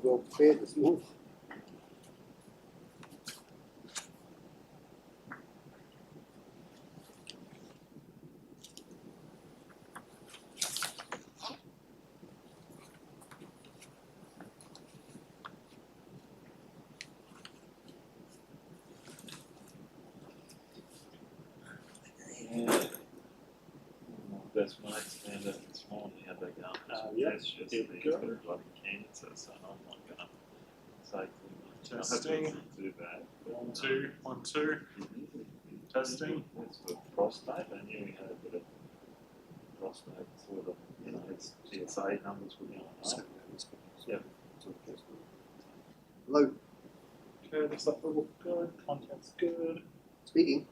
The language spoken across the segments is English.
well prepared this morning. Best mates found out this morning how they go. Yep. That's just Here we go. bloody cancer, so I'm not going to say too much. Testing. Too bad. 1, 2, 1, 2. Testing. It's for prostate. I knew we had a bit of prostate sort of, you know, its PSA numbers were going up. Yep. Hello, Okay, looks like they look good. Content's good. speaking.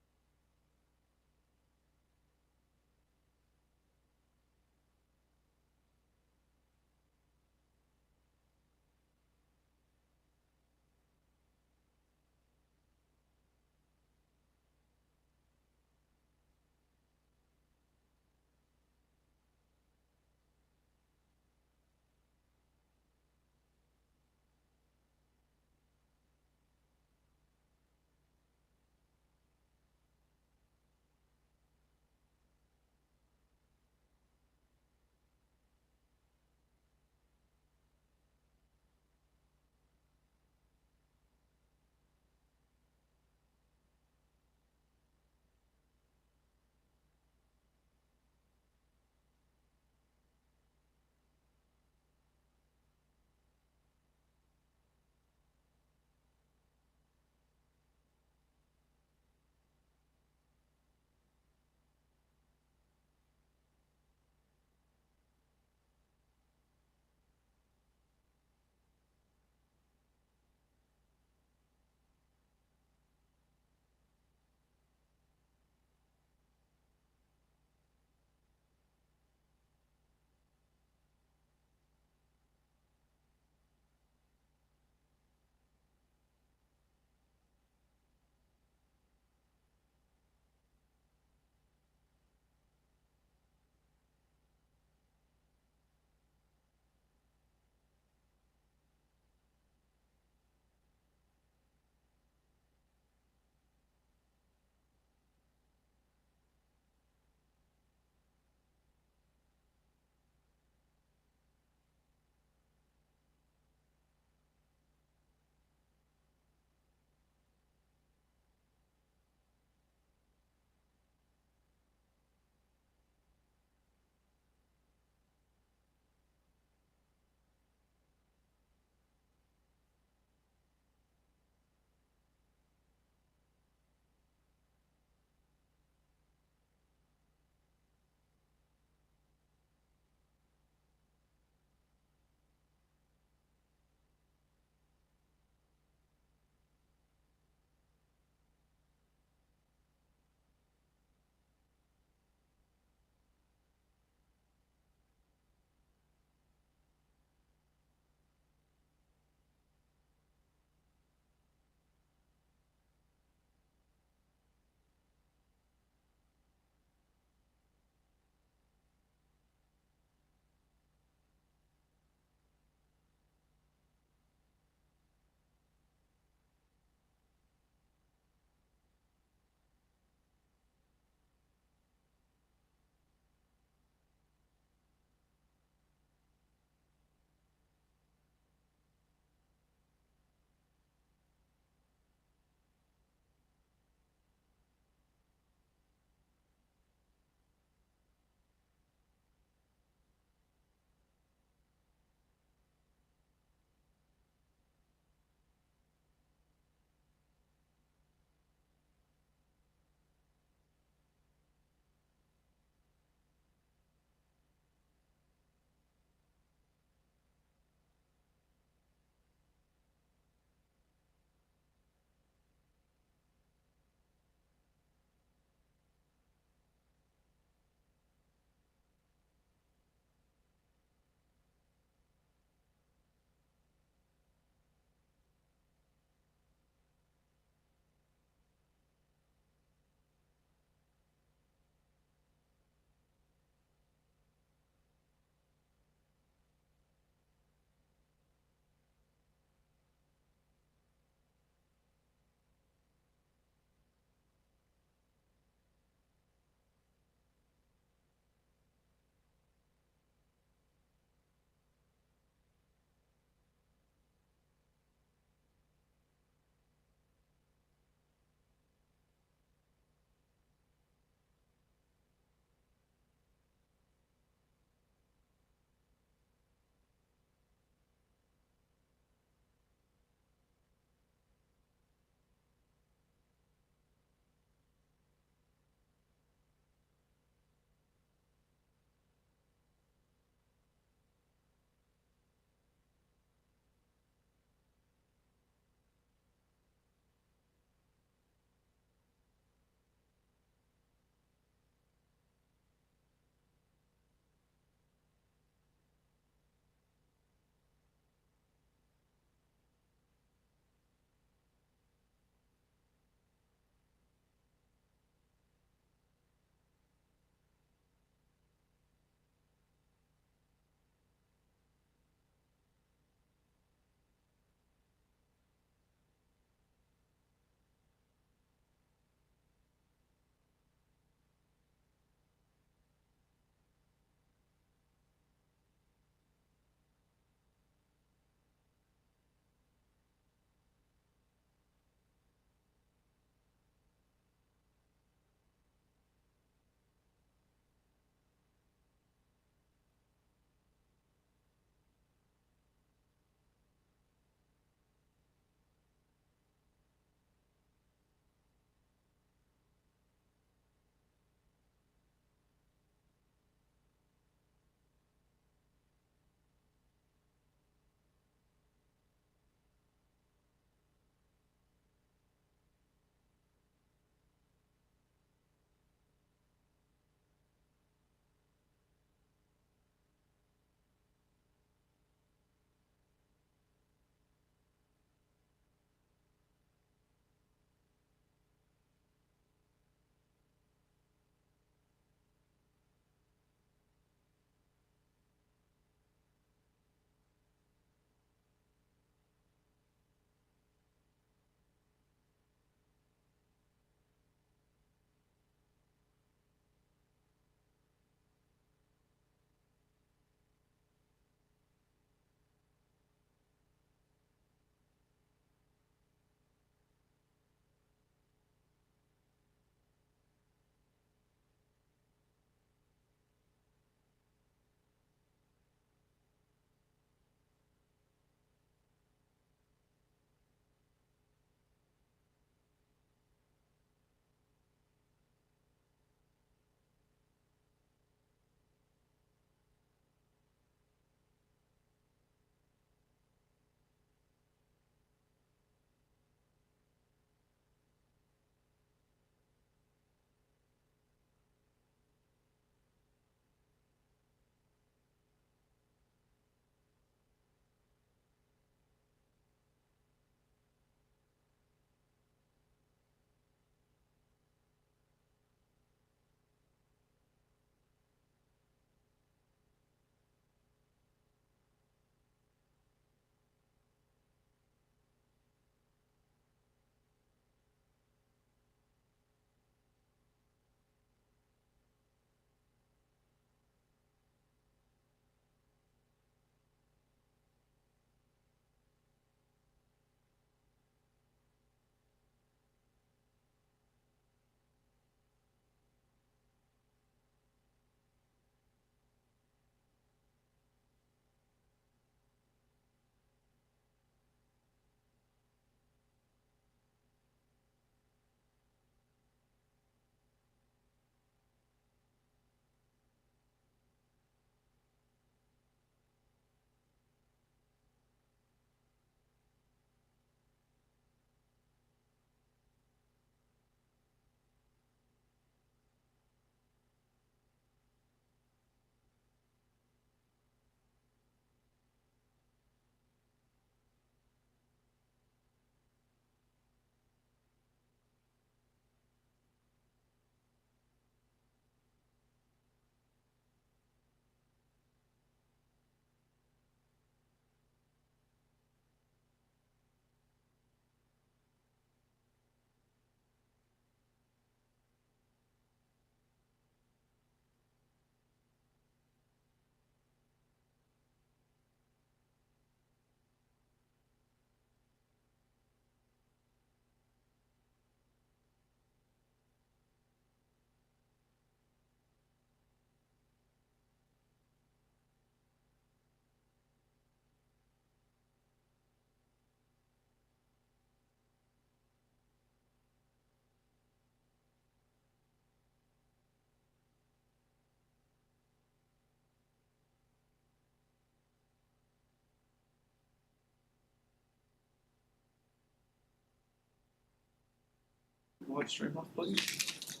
live stream off, please.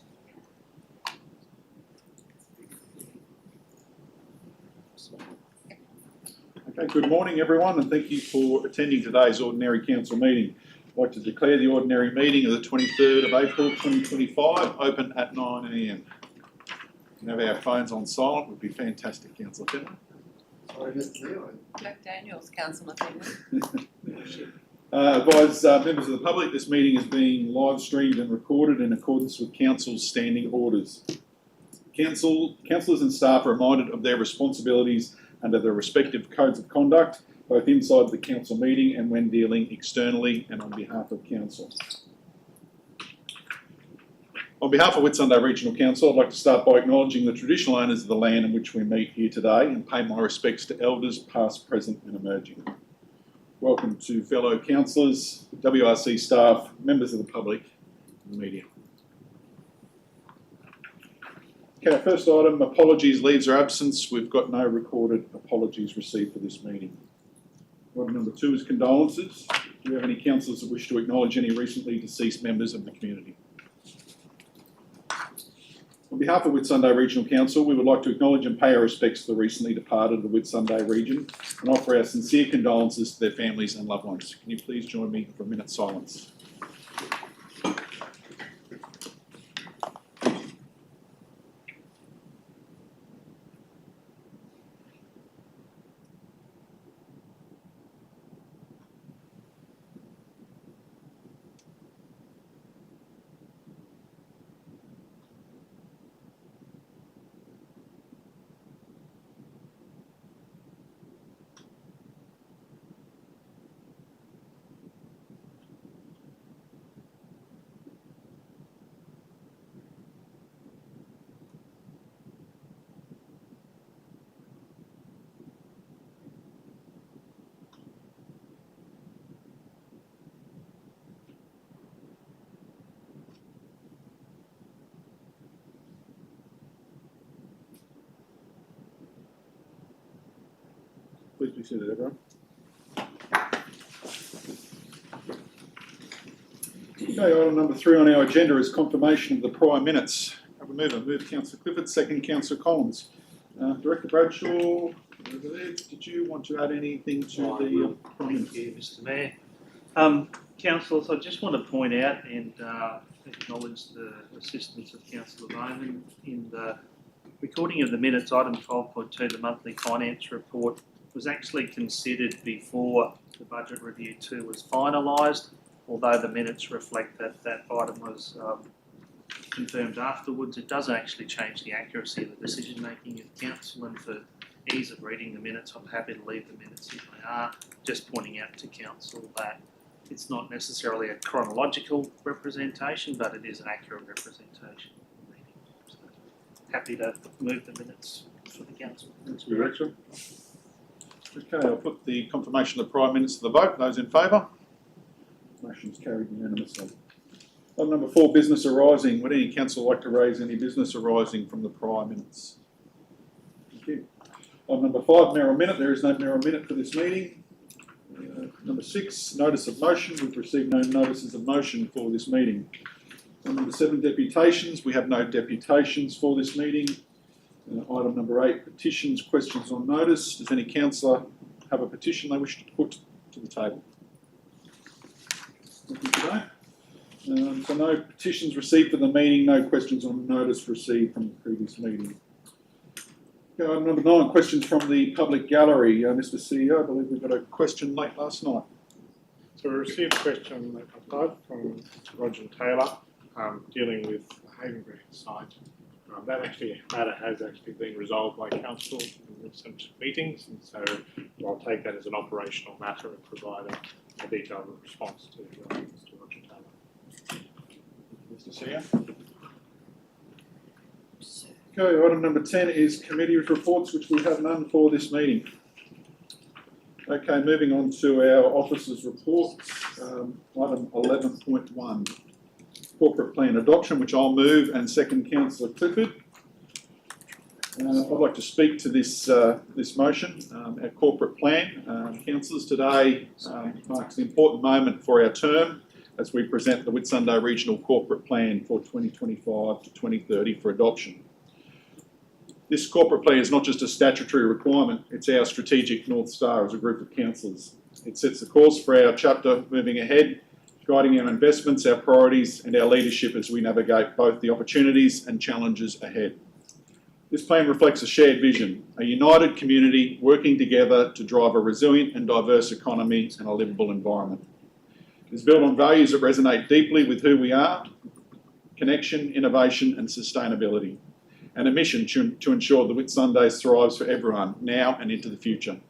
Okay, good morning everyone, and thank you for attending today's Ordinary Council meeting. I'd like to declare the Ordinary meeting of the 23rd of April 2025 open at 9 a.m. You have our phones on silent would be fantastic, Councillor Finlay. Jack Daniels, Councillor Finlay. Advise members of the public this meeting is being live streamed and recorded in accordance with Council's standing orders. Councillors and staff are reminded of their responsibilities under their respective codes of conduct, both inside the Council meeting and when dealing externally and on behalf of Council. On behalf of Whitsunday Regional Council, I'd like to start by acknowledging the traditional owners of the land in which we meet here today and pay my respects to elders past, present and emerging. Welcome to fellow councillors, WRC staff, members of the public and the media. Okay, our first item, apologies, leaves or absence. We've got no recorded apologies received for this meeting. Item number 2 is condolences. Do we have any councillors that wish to acknowledge any recently deceased members of the community? On behalf of Whitsunday Regional Council, we would like to acknowledge and pay our respects to the recently departed of the Whitsunday region and offer our sincere condolences to their families and loved ones. Can you please join me for a minute's silence? Please be seated, everyone. Okay, item number 3 on our agenda is confirmation of the prior minutes. Have a mover. Move Councillor Clifford, second Councillor Collins. Director Bradshaw, did you want to add anything to the prior minutes? Thank you, Mr. Mayor. Councillors, I just want to point out and acknowledge the assistance of Councillor Bowman in the recording of the minutes. Item 12.2, the monthly finance report, was actually considered before the budget review 2 was finalised, although the minutes reflect that that item was confirmed afterwards. It doesn't actually change the accuracy of the decision making of council, and for ease of reading the minutes, I'm happy to leave the minutes as they are, just pointing out to council that it's not necessarily a chronological representation, but it is an accurate representation of the meeting. So happy to move the minutes for the council. Thanks, Director. Okay, I'll put the confirmation of the prior minutes to the vote. Those in favour? Motion is carried unanimously. Item number 4, business arising. Would any council like to raise any business arising from the prior minutes? Thank you. Item number 5, mirror minute. There is no mirror minute for this meeting. Number 6, notice of motion. We've received no notices of motion for this meeting. Item number 7, deputations. We have no deputations for this meeting. Item number 8, petitions, questions on notice. Does any councillor have a petition they wish to put to the table? Nothing today. So no petitions received for the meeting, no questions on notice received from the previous meeting. Okay, item number 9, questions from the public gallery. Mr. CEO, I believe we got a question late last night. So we received a question from Roger Taylor dealing with the Havenbury site. That matter has actually been resolved by council in recent meetings, and so I'll take that as an operational matter and provide a detailed response to Mr. Roger Taylor. Mr. CEO. Okay, item number 10 is committee reports, which we have none for this meeting. Okay, moving on to our officers' reports. Item 11.1. Corporate plan adoption, which I'll move, and second Councillor Clifford. I'd like to speak to this this motion. Our corporate plan, councillors, today marks an important moment for our term. as we present the Whitsunday Regional Corporate Plan for 2025 to 2030 for adoption. This corporate plan is not just a statutory requirement, it's our strategic North Star as a group of councillors. It sets the course for our chapter moving ahead, guiding our investments, our priorities and our leadership as we navigate both the opportunities and challenges ahead. This plan reflects a shared vision, a united community working together to drive a resilient and diverse economy and a livable environment. It is built on values that resonate deeply with who we are: connection, innovation and sustainability, and a mission to ensure that Whitsundays thrives for everyone now and into the future.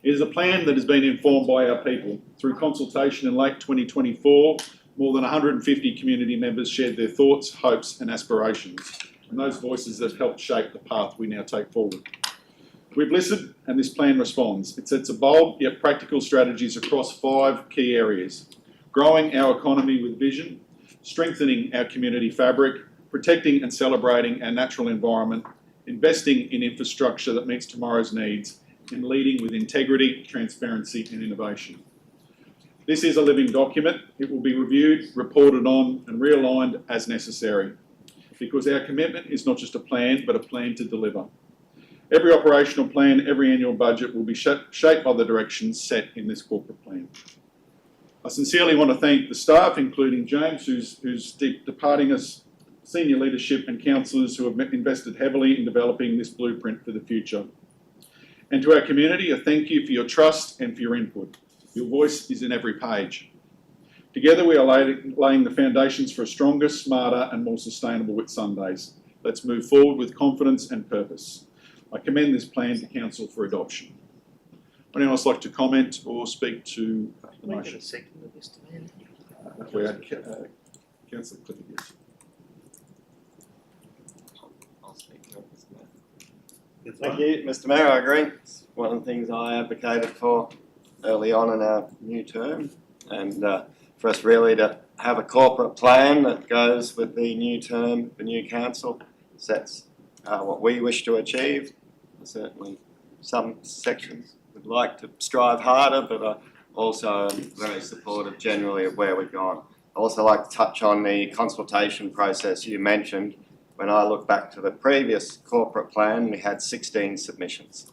It is a plan that has been informed by our people. Through consultation in late 2024, more than 150 community members shared their thoughts, hopes and aspirations, and those voices have helped shape the path we now take forward. We've listened and this plan responds. It sets a bold yet practical strategies across 5 key areas: growing our economy with vision, strengthening our community fabric, protecting and celebrating our natural environment, investing in infrastructure that meets tomorrow's needs, and leading with integrity, transparency and innovation. This is a living document. It will be reviewed, reported on and realigned as necessary, because our commitment is not just a plan, but a plan to deliver. Every operational plan, every annual budget will be shaped by the directions set in this corporate plan. I sincerely want to thank the staff, including James, who's departing us, senior leadership and councillors who have invested heavily in developing this blueprint for the future. And to our community, a thank you for your trust and for your input. Your voice is in every page. Together we are laying the foundations for a stronger, smarter and more sustainable Whitsundays. Let's move forward with confidence and purpose. I commend this plan to Council for adoption. Would anyone else like to comment or speak to the motion? We had Councillor Clifford, yes. Thank you, Mr. Mayor. I agree. It's one of the things I advocated for early on in our new term, and for us really to have a corporate plan that goes with the new term, the new council, sets what we wish to achieve. Certainly some sections would like to strive harder, but I also am very supportive generally of where we've gone. I also like to touch on the consultation process you mentioned. When I look back to the previous corporate plan, we had 16 submissions.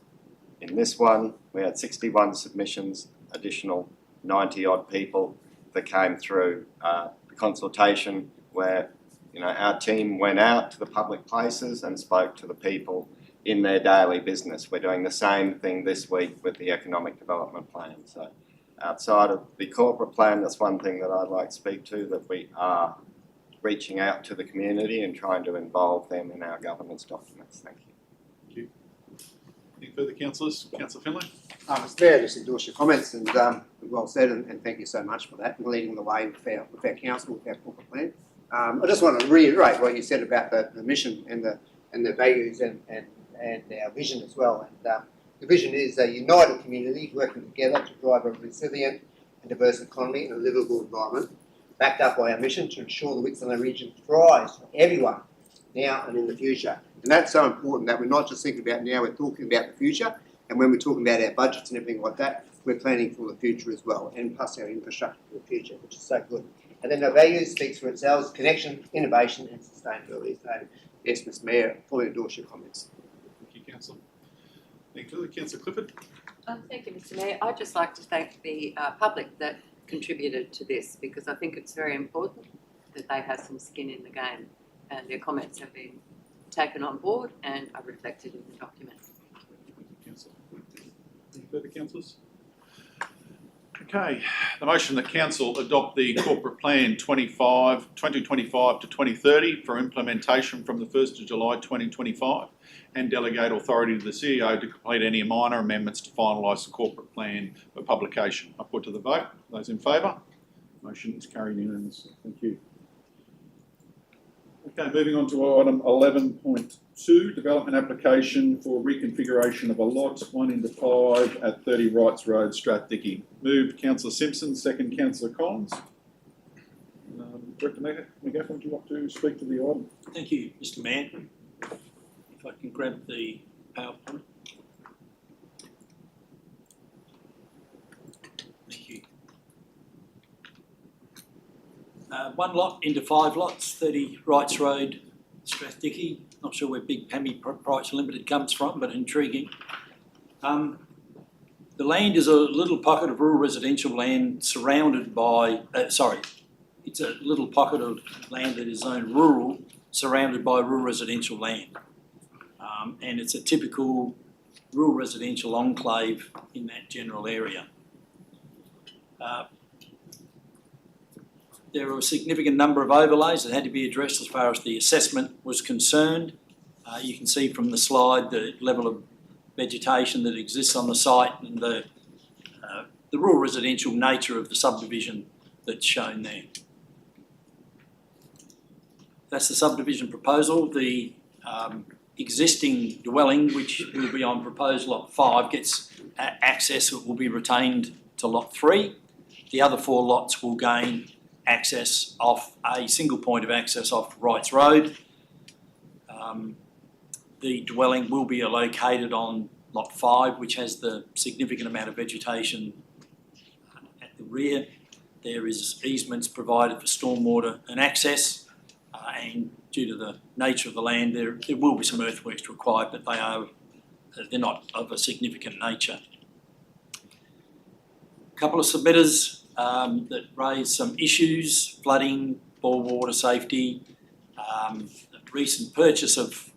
In this one, we had 61 submissions, additional 90 odd people that came through the consultation where our team went out to the public places and spoke to the people in their daily business. We're doing the same thing this week with the economic development plan. So outside of the corporate plan, that's one thing that I'd like to speak to, that we are reaching out to the community and trying to involve them in our governance documents. Thank you. Thank you. Any further councillors? Councillor Finlay? Mr. Mayor, just endorse your comments and well said, and thank you so much for that and leading the way with our council, with our corporate plan. I just want to reiterate what you said about the mission and the values and our vision as well. And the vision is a united community working together to drive a resilient and diverse economy and a livable environment, backed up by our mission to ensure the Whitsunday region thrives for everyone now and in the future. And that's so important that we're not just thinking about now, we're talking about the future. And when we're talking about our budgets and everything like that, we're planning for the future as well, and plus our infrastructure for the future, which is so good. And then our values speaks for themselves: connection, innovation and sustainability. So yes, Mr. Mayor, I fully endorse your comments. Thank you, Councillor. Thank you, Councillor Clifford. Thank you, Mr. Mayor. I'd just like to thank the public that contributed to this, because I think it's very important that they have some skin in the game, and their comments have been taken on board and are reflected in the document. Thank you, Councillor. Any further councillors? Okay, the motion that Council adopt the Corporate Plan 2025 to 2030 for implementation from the 1st of July 2025 and delegate authority to the CEO to complete any minor amendments to finalise the corporate plan for publication. I put to the vote. Those in favour? Motion is carried unanimously. Thank you. Okay, moving on to item 11.2, development application for reconfiguration of a lot 1 into 5 at 30 Wrights Road, Strathdickey. Moved Councillor Simpson, second Councillor Collins. Director McGaffin, do you want to speak to the item? Thank you, Mr. Mayor. If I can grab the PowerPoint. Thank you. one lot into 5 lots, 30 Wrights Road, Strathdickey. Not sure where Big Pammy Proprietary Limited comes from, but intriguing. The land is a little pocket of rural residential land surrounded by, it's a little pocket of land that is zoned rural, surrounded by rural residential land. And it's a typical rural residential enclave in that general area. There were a significant number of overlays that had to be addressed as far as the assessment was concerned. You can see from the slide the level of vegetation that exists on the site and the rural residential nature of the subdivision that's shown there. That's the subdivision proposal. The existing dwelling, which will be on proposed lot 5, gets access that will be retained to lot 3. The other 4 lots will gain access off a single point of access off Wrights Road. The dwelling will be located on lot 5, which has the significant amount of vegetation at the rear. There is easements provided for stormwater and access, and due to the nature of the land, there will be some earthworks required, but they're not of a significant nature. A couple of submitters that raised some issues: flooding, bore water safety, recent purchase of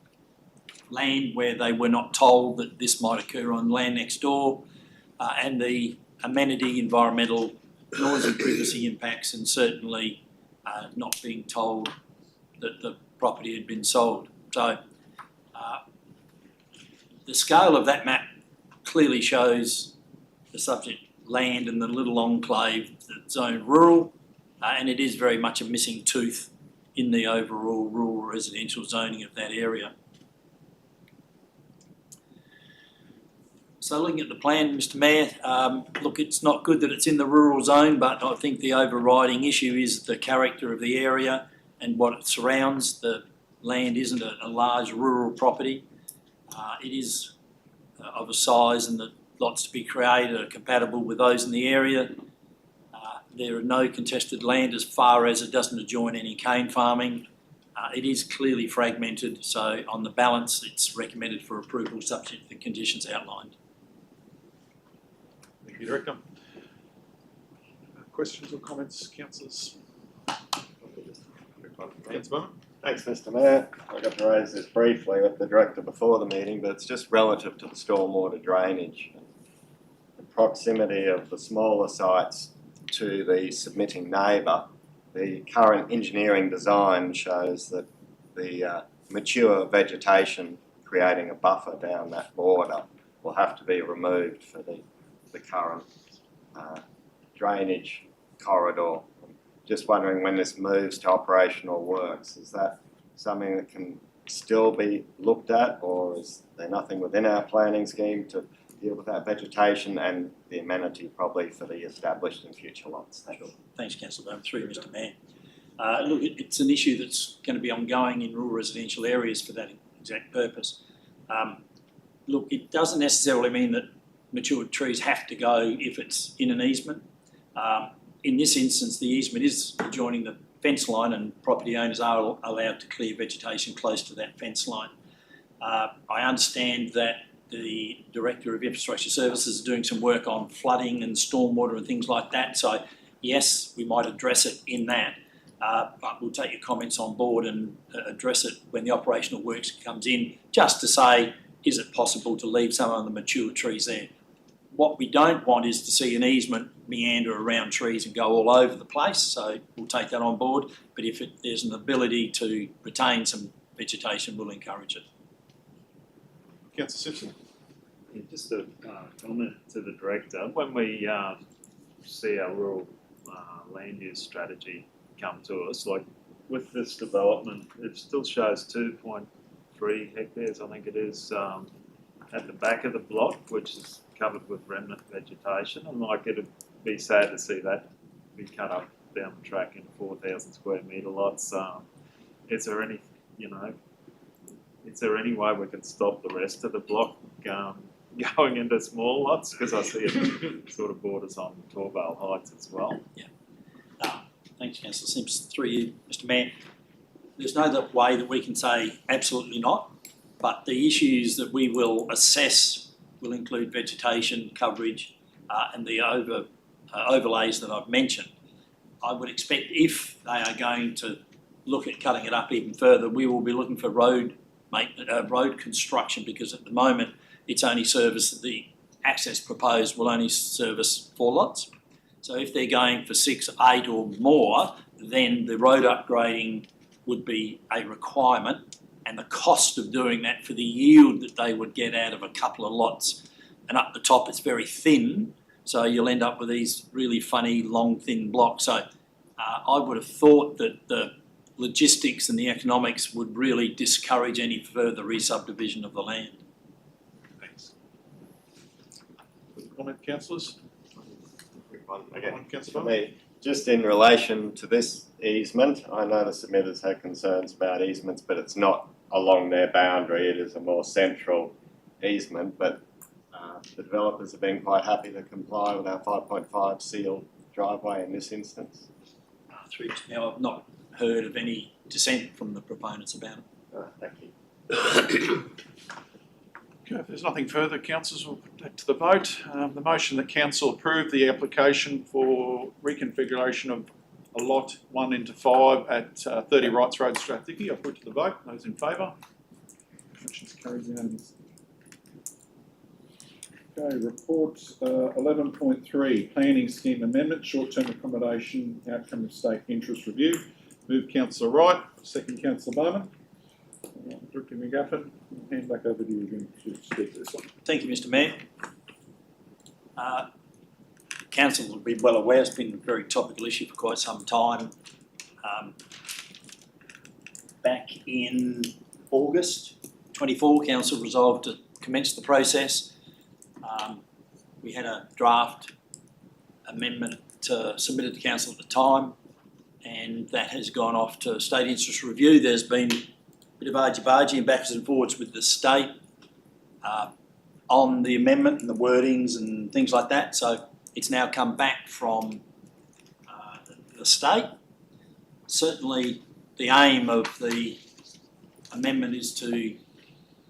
land where they were not told that this might occur on land next door, and the amenity, environmental, noise and privacy impacts, and certainly not being told that the property had been sold. So the scale of that map clearly shows the subject land and the little enclave that's zoned rural, and it is very much a missing tooth in the overall rural residential zoning of that area. So looking at the plan, Mr Mayor, look, it's not good that it's in the rural zone, but I think the overriding issue is the character of the area and what it surrounds. The land isn't a large rural property. It is of a size, and the lots to be created are compatible with those in the area. There are no contested land as far as it doesn't adjoin any cane farming. It is clearly fragmented, so on the balance it's recommended for approval subject to the conditions outlined. Thank you, Director. Questions or comments, councillors? Councillor Bowman? Thanks, Mr Mayor. I got to raise this briefly with the Director before the meeting, but it's just relative to the stormwater drainage. The proximity of the smaller sites to the submitting neighbour. The current engineering design shows that the mature vegetation creating a buffer down that border will have to be removed for the current drainage corridor. Just wondering when this moves to operational works, is that something that can still be looked at, or is there nothing within our planning scheme to deal with that vegetation and the amenity probably for the established and future lots? Sure. Thanks, Councillor Bowman. Through you, Mr Mayor. Look, it's an issue that's going to be ongoing in rural residential areas for that exact purpose. Look, it doesn't necessarily mean that matured trees have to go if it's in an easement. In this instance, the easement is adjoining the fence line, and property owners are allowed to clear vegetation close to that fence line. I understand that the Director of Infrastructure Services is doing some work on flooding and stormwater and things like that, so yes, we might address it in that, but we'll take your comments on board and address it when the operational works comes in, just to say, is it possible to leave some of the mature trees there? What we don't want is to see an easement meander around trees and go all over the place, so we'll take that on board, but if there's an ability to retain some vegetation, we'll encourage it. Councillor Simpson? Yeah, just a comment to the Director. When we see our rural land use strategy come to us, like with this development, it still shows 2.3 hectares, I think it is, at the back of the block, which is covered with remnant vegetation, and like it'd be sad to see that be cut up down the track in 4,000 square metre lots. Is there any, is there any way we can stop the rest of the block going into small lots? Because I see it sort of borders on Torvale Heights as well. Thanks, Councillor Simpson. Through you, Mr Mayor. There's no way that we can say absolutely not, but the issues that we will assess will include vegetation coverage and the overlays that I've mentioned. I would expect if they are going to look at cutting it up even further, we will be looking for road construction, because at the moment it's only the access proposed will only service 4 lots. So if they're going for 6, 8 or more, then the road upgrading would be a requirement, and the cost of doing that for the yield that they would get out of a couple of lots, and up the top it's very thin, so you'll end up with these really funny long thin blocks. So I would have thought that the logistics and the economics would really discourage any further re-subdivision of the land. Thanks. Comment, councillors? Quick one One, again councillor for Bowen? me. Just in relation to this easement, I know the submitters had concerns about easements, but it's not along their boundary, it is a more central easement, but the developers have been quite happy to comply with our 5.5 sealed driveway in this instance. Through to now, I've not heard of any dissent from the proponents about it. Thank you. Okay, if there's nothing further, councillors, we'll put that to the vote. The motion that council approve the application for reconfiguration of a lot 1 into 5 at 30 Wrights Road, Strathclyde, I'll put to the vote. Those in favour? Motion's carried unanimously. Okay, report 11.3, planning scheme amendment, short-term accommodation, outcome of state interest review. Move councillor Wright, second councillor Bowman. Director McGuffin, I'll hand back over to you again to speak to this one. Thank you, Mr Mayor. Council will be well aware it's been a very topical issue for quite some time. Back in August 24, Council resolved to commence the process. We had a draft amendment submitted to Council at the time, and that has gone off to state interest review. There's been a bit of argy-bargy and backwards and forwards with the state on the amendment and the wordings and things like that. So it's now come back from the state. Certainly the aim of the amendment is to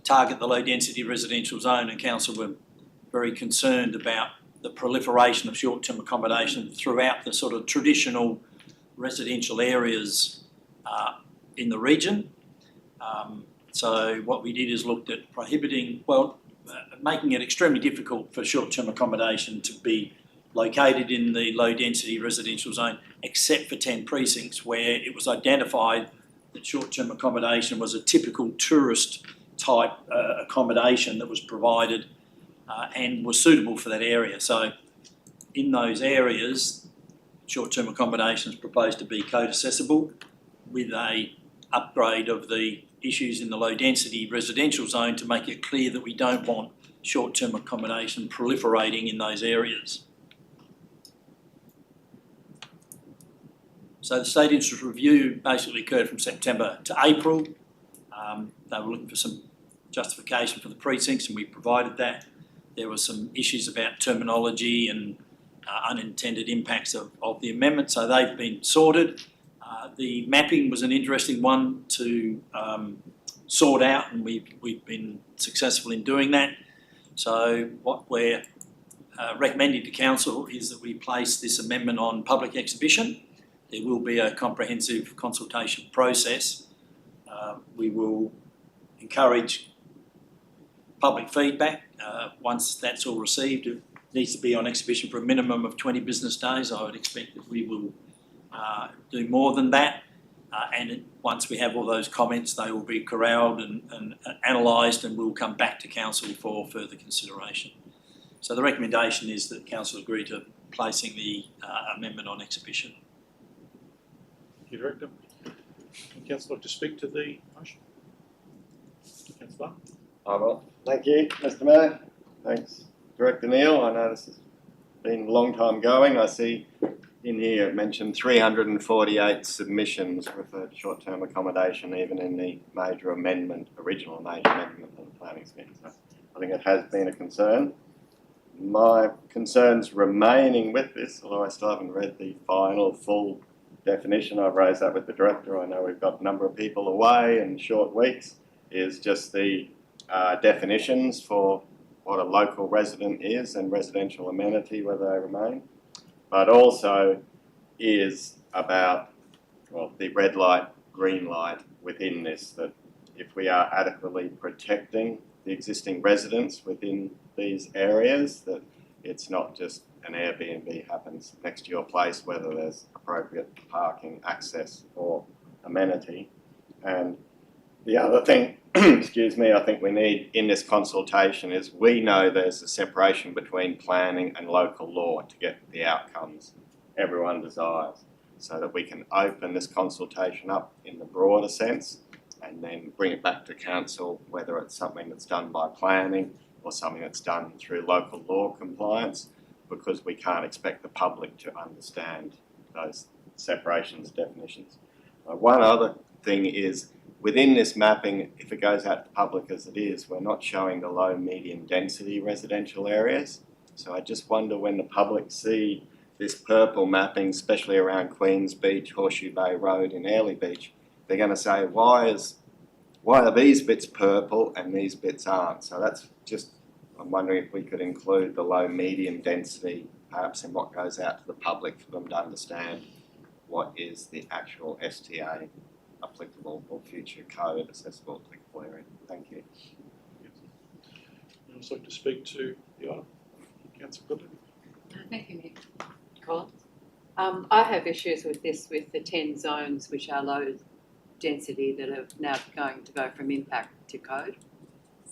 target the low density residential zone, and Council were very concerned about the proliferation of short-term accommodation throughout the sort of traditional residential areas in the region. So what we did is looked at making it extremely difficult for short-term accommodation to be located in the low-density residential zone, except for 10 precincts where it was identified that short-term accommodation was a typical tourist-type accommodation that was provided and was suitable for that area. So in those areas, short-term accommodation is proposed to be code accessible with a upgrade of the issues in the low-density residential zone to make it clear that we don't want short-term accommodation proliferating in those areas. So the state interest review basically occurred from September to April. They were looking for some justification for the precincts, and we provided that. There were some issues about terminology and unintended impacts of the amendment, so they've been sorted. The mapping was an interesting one to sort out, and we've been successful in doing that. So what we're recommending to Council is that we place this amendment on public exhibition. There will be a comprehensive consultation process. We will encourage public feedback. Once that's all received, it needs to be on exhibition for a minimum of 20 business days. I would expect that we will do more than that. Once we have all those comments, they will be corralled and analysed, and we'll come back to Council for further consideration. So the recommendation is that Council agree to placing the amendment on exhibition. Thank you, Director. Can Councillor like to speak to the motion? Councillor? I will. Thank you, Mr Mayor. Thanks, Director Neil. I know this has been a long time going. I see in here it mentioned 348 submissions with a short-term accommodation, even in the original major amendment of the planning scheme. So I think it has been a concern. My concerns remaining with this, although I still haven't read the final full definition, I've raised that with the director, I know we've got a number of people away and short weeks, is just the definitions for what a local resident is and residential amenity, whether they remain, but also is about, well, the red light, green light within this, that if we are adequately protecting the existing residents within these areas, that it's not just an Airbnb happens next to your place, whether there's appropriate parking, access or amenity. And the other thing, excuse me, I think we need in this consultation is we know there's a separation between planning and local law to get the outcomes everyone desires, so that we can open this consultation up in the broader sense and then bring it back to council, whether it's something that's done by planning or something that's done through local law compliance, because we can't expect the public to understand those separations, definitions. One other thing is, within this mapping, if it goes out to the public as it is, we're not showing the low, medium density residential areas. So I just wonder when the public see this purple mapping, especially around Queens Beach, Horseshoe Bay Road and Airlie Beach, they're going to say, why are these bits purple and these bits aren't? So that's just, I'm wondering if we could include the low, medium density perhaps in what goes out to the public for them to understand what is the actual STA applicable or future code accessible applicable area. Thank you. I'd like to speak to the item. Councillor Goodman. Thank you, Nick. Collins. I have issues with this, with the 10 zones which are low density that are now going to go from impact to code.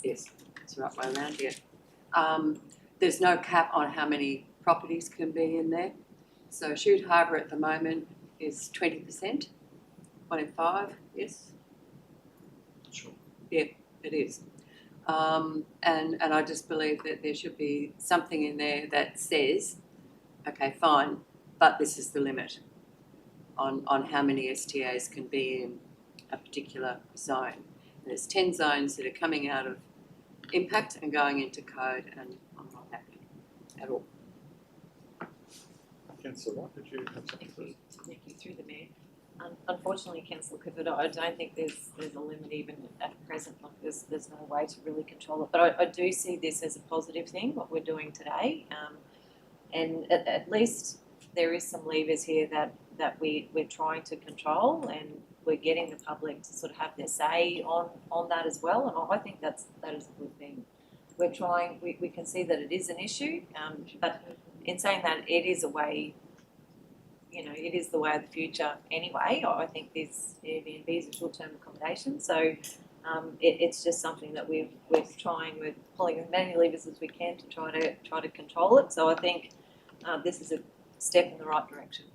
Yes, it's the right way around here. There's no cap on how many properties can be in there. So Shoot Harbour at the moment is 20%, 1 in 5, yes? Sure. Yeah, it is. And I just believe that there should be something in there that says, okay, fine, but this is the limit on how many STAs can be in a particular zone. And there's 10 zones that are coming out of impact and going into code, and I'm not happy at all. Councillor Wright, did you have something to say? Thank you, through the mayor. Unfortunately, Councillor Clifford, I don't think there's a limit even at present. Like there's no way to really control it. But I do see this as a positive thing, what we're doing today, and at least there is some levers here that we're trying to control, and we're getting the public to sort of have their say on that as well. And I think that is a good thing. We're trying. We can see that it is an issue, but in saying that, it is a way. You know, it is the way of the future anyway. I think this Airbnb is a short-term accommodation, so it's just something that we're pulling as many levers as we can to try to control it. So I think this is a step in the right direction.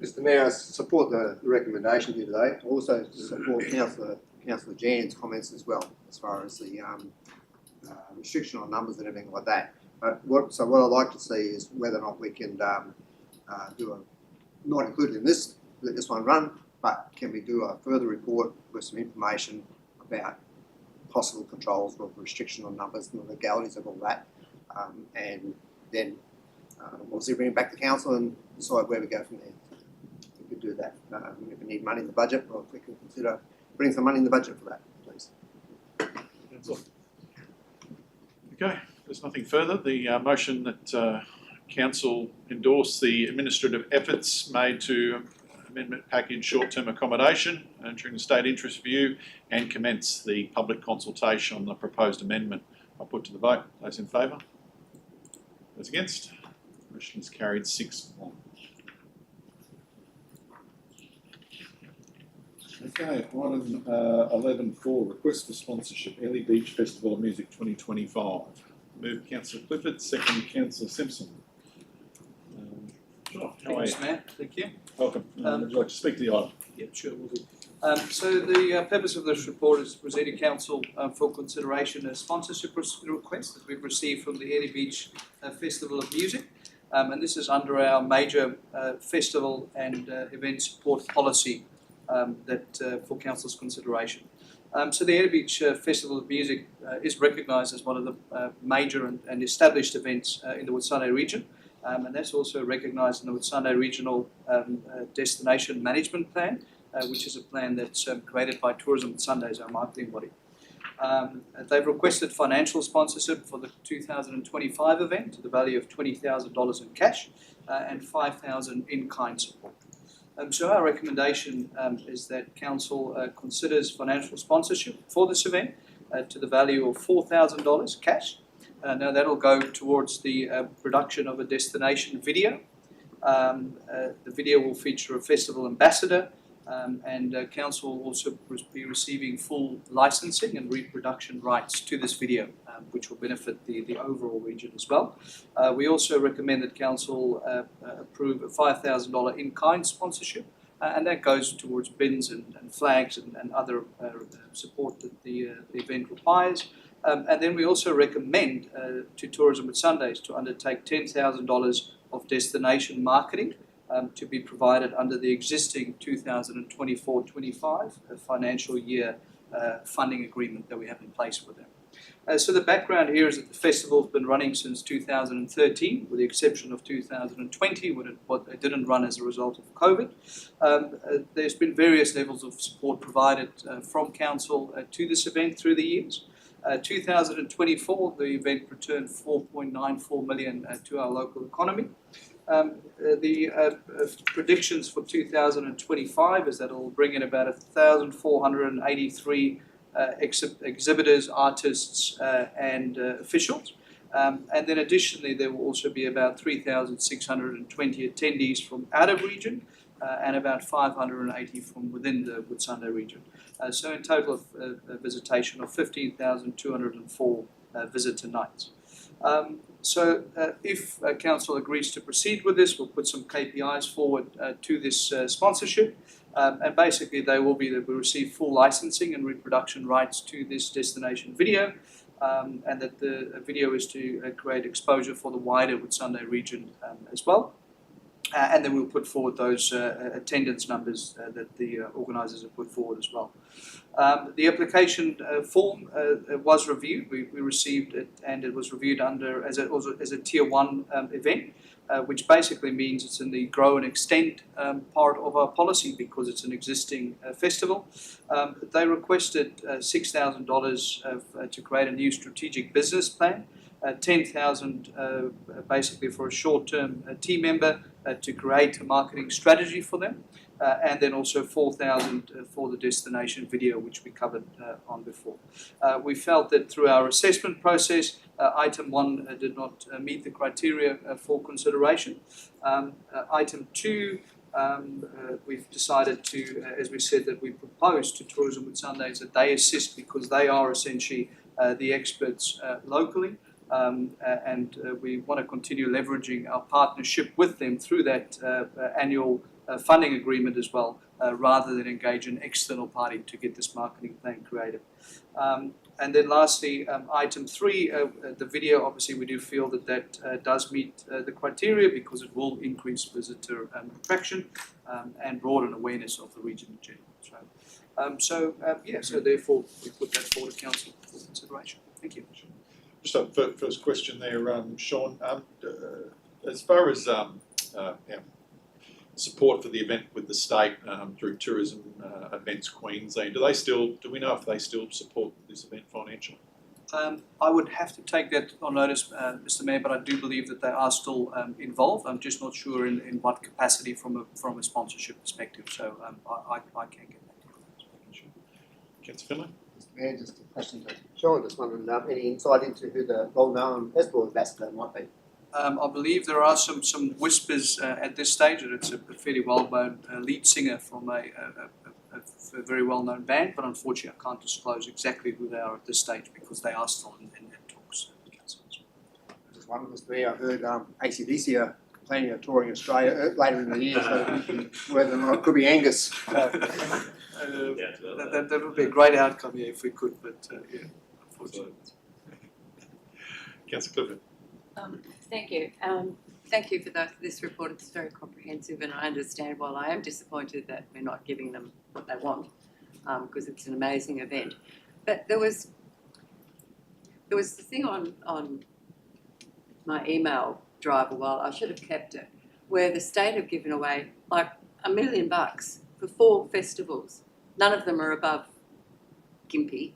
Mr Mayor, I support the recommendation here today. I also support Councillor Jan's comments as well, as far as the restriction on numbers and everything like that. What I'd like to see is whether or not we can do not included in this, let this one run, but can we do a further report with some information about possible controls for restriction on numbers and the legalities of all that, and then obviously bring it back to council and decide where we go from there. We could do that. If we need money in the budget, or if we can consider putting some money in the budget for that, please. That's all. Okay. There's nothing further. The motion that Council endorse the administrative efforts made to amendment package short-term accommodation during the state interest review and commence the public consultation on the proposed amendment. I'll put to the vote. Those in favour? Those against? Motion is carried 6-1. Okay, item 11.4, request for sponsorship, Airlie Beach Festival of Music 2025. Move Councillor Clifford, second Councillor Simpson. Sure. How are you? Thanks, Matt. Thank you. Welcome. Would you like to speak to the item? Yeah, sure, will do. So the purpose of this report is to present to Council for consideration a sponsorship request that we've received from the Airlie Beach Festival of Music. And this is under our major festival and event support policy that for Council's consideration. So the Airlie Beach Festival of Music is recognised as one of the major and established events in the Whitsunday region. and that's also recognised in the Whitsunday Regional Destination Management Plan, which is a plan that's created by Tourism Whitsundays, our marketing body. They've requested financial sponsorship for the 2025 event to the value of $20,000 in cash and $5,000 in-kind support. So our recommendation is that Council considers financial sponsorship for this event to the value of $4,000 cash. Now that'll go towards the production of a destination video. The video will feature a festival ambassador, and Council will also be receiving full licensing and reproduction rights to this video, which will benefit the overall region as well. We also recommend that Council approve a $5,000 in-kind sponsorship, and that goes towards bins and flags and other support that the event requires. And then we also recommend to Tourism Whitsundays to undertake $10,000 of destination marketing to be provided under the existing 2024-25 financial year funding agreement that we have in place with them. So the background here is that the festival has been running since 2013, with the exception of 2020, when it didn't run as a result of COVID. There's been various levels of support provided from Council to this event through the years. 2024, the event returned $4.94 million to our local economy. The predictions for 2025 is that it will bring in about 1,483 exhibitors, artists, and officials. And then additionally, there will also be about 3,620 attendees from out of region and about 580 from within the Whitsunday region. So in total, a visitation of 15,204 visitor nights. So if Council agrees to proceed with this, we'll put some KPIs forward to this sponsorship. And basically they will be that we receive full licensing and reproduction rights to this destination video, and that the video is to create exposure for the wider Whitsunday region as well. And then we'll put forward those attendance numbers that the organisers have put forward as well. The application form was reviewed. We received it, and it was reviewed under as a Tier 1 event, which basically means it's in the grow and extend part of our policy because it's an existing festival. They requested $6,000 to create a new strategic business plan, $10,000 basically for a short-term team member to create a marketing strategy for them, and then also $4,000 for the destination video, which we covered on before. We felt that through our assessment process, item 1 did not meet the criteria for consideration. Item 2, we've decided to, as we said, that we propose to Tourism Whitsundays that they assist because they are essentially the experts locally. And we want to continue leveraging our partnership with them through that annual funding agreement as well, rather than engage an external party to get this marketing plan created. And then lastly, item 3, the video, obviously we do feel that does meet the criteria because it will increase visitor attraction and broaden awareness of the region in general. So therefore we put that forward to Council for consideration. Thank you. Just a first question there, Sean. As far as support for the event with the state through Tourism Events Queensland, do we know if they still support this event financially? I would have to take that on notice, Mr. Mayor, but I do believe that they are still involved. I'm just not sure in what capacity from a sponsorship perspective. So I can't get that. Councillor Finlay? Mayor, just a question to Sean. Just wondering, any insight into who the well-known festival ambassador might be? I believe there are some whispers at this stage that it's a fairly well-known lead singer from a very well-known band, but unfortunately I can't disclose exactly who they are at this stage because they are still in talks. I just wondered, Mr. Mayor, I heard AC/DC are planning on touring Australia later in the year, so whether or not it could be Angus. That would be a great outcome, yeah, if we could, but yeah, unfortunately. Councillor Clifford? Thank you. Thank you for this report. It's very comprehensive, and I understand while I am disappointed that we're not giving them what they want, because it's an amazing event. But there was the thing on my email drive a while. I should have kept it. Where the state have given away like $1 million for 4 festivals. None of them are above Gympie.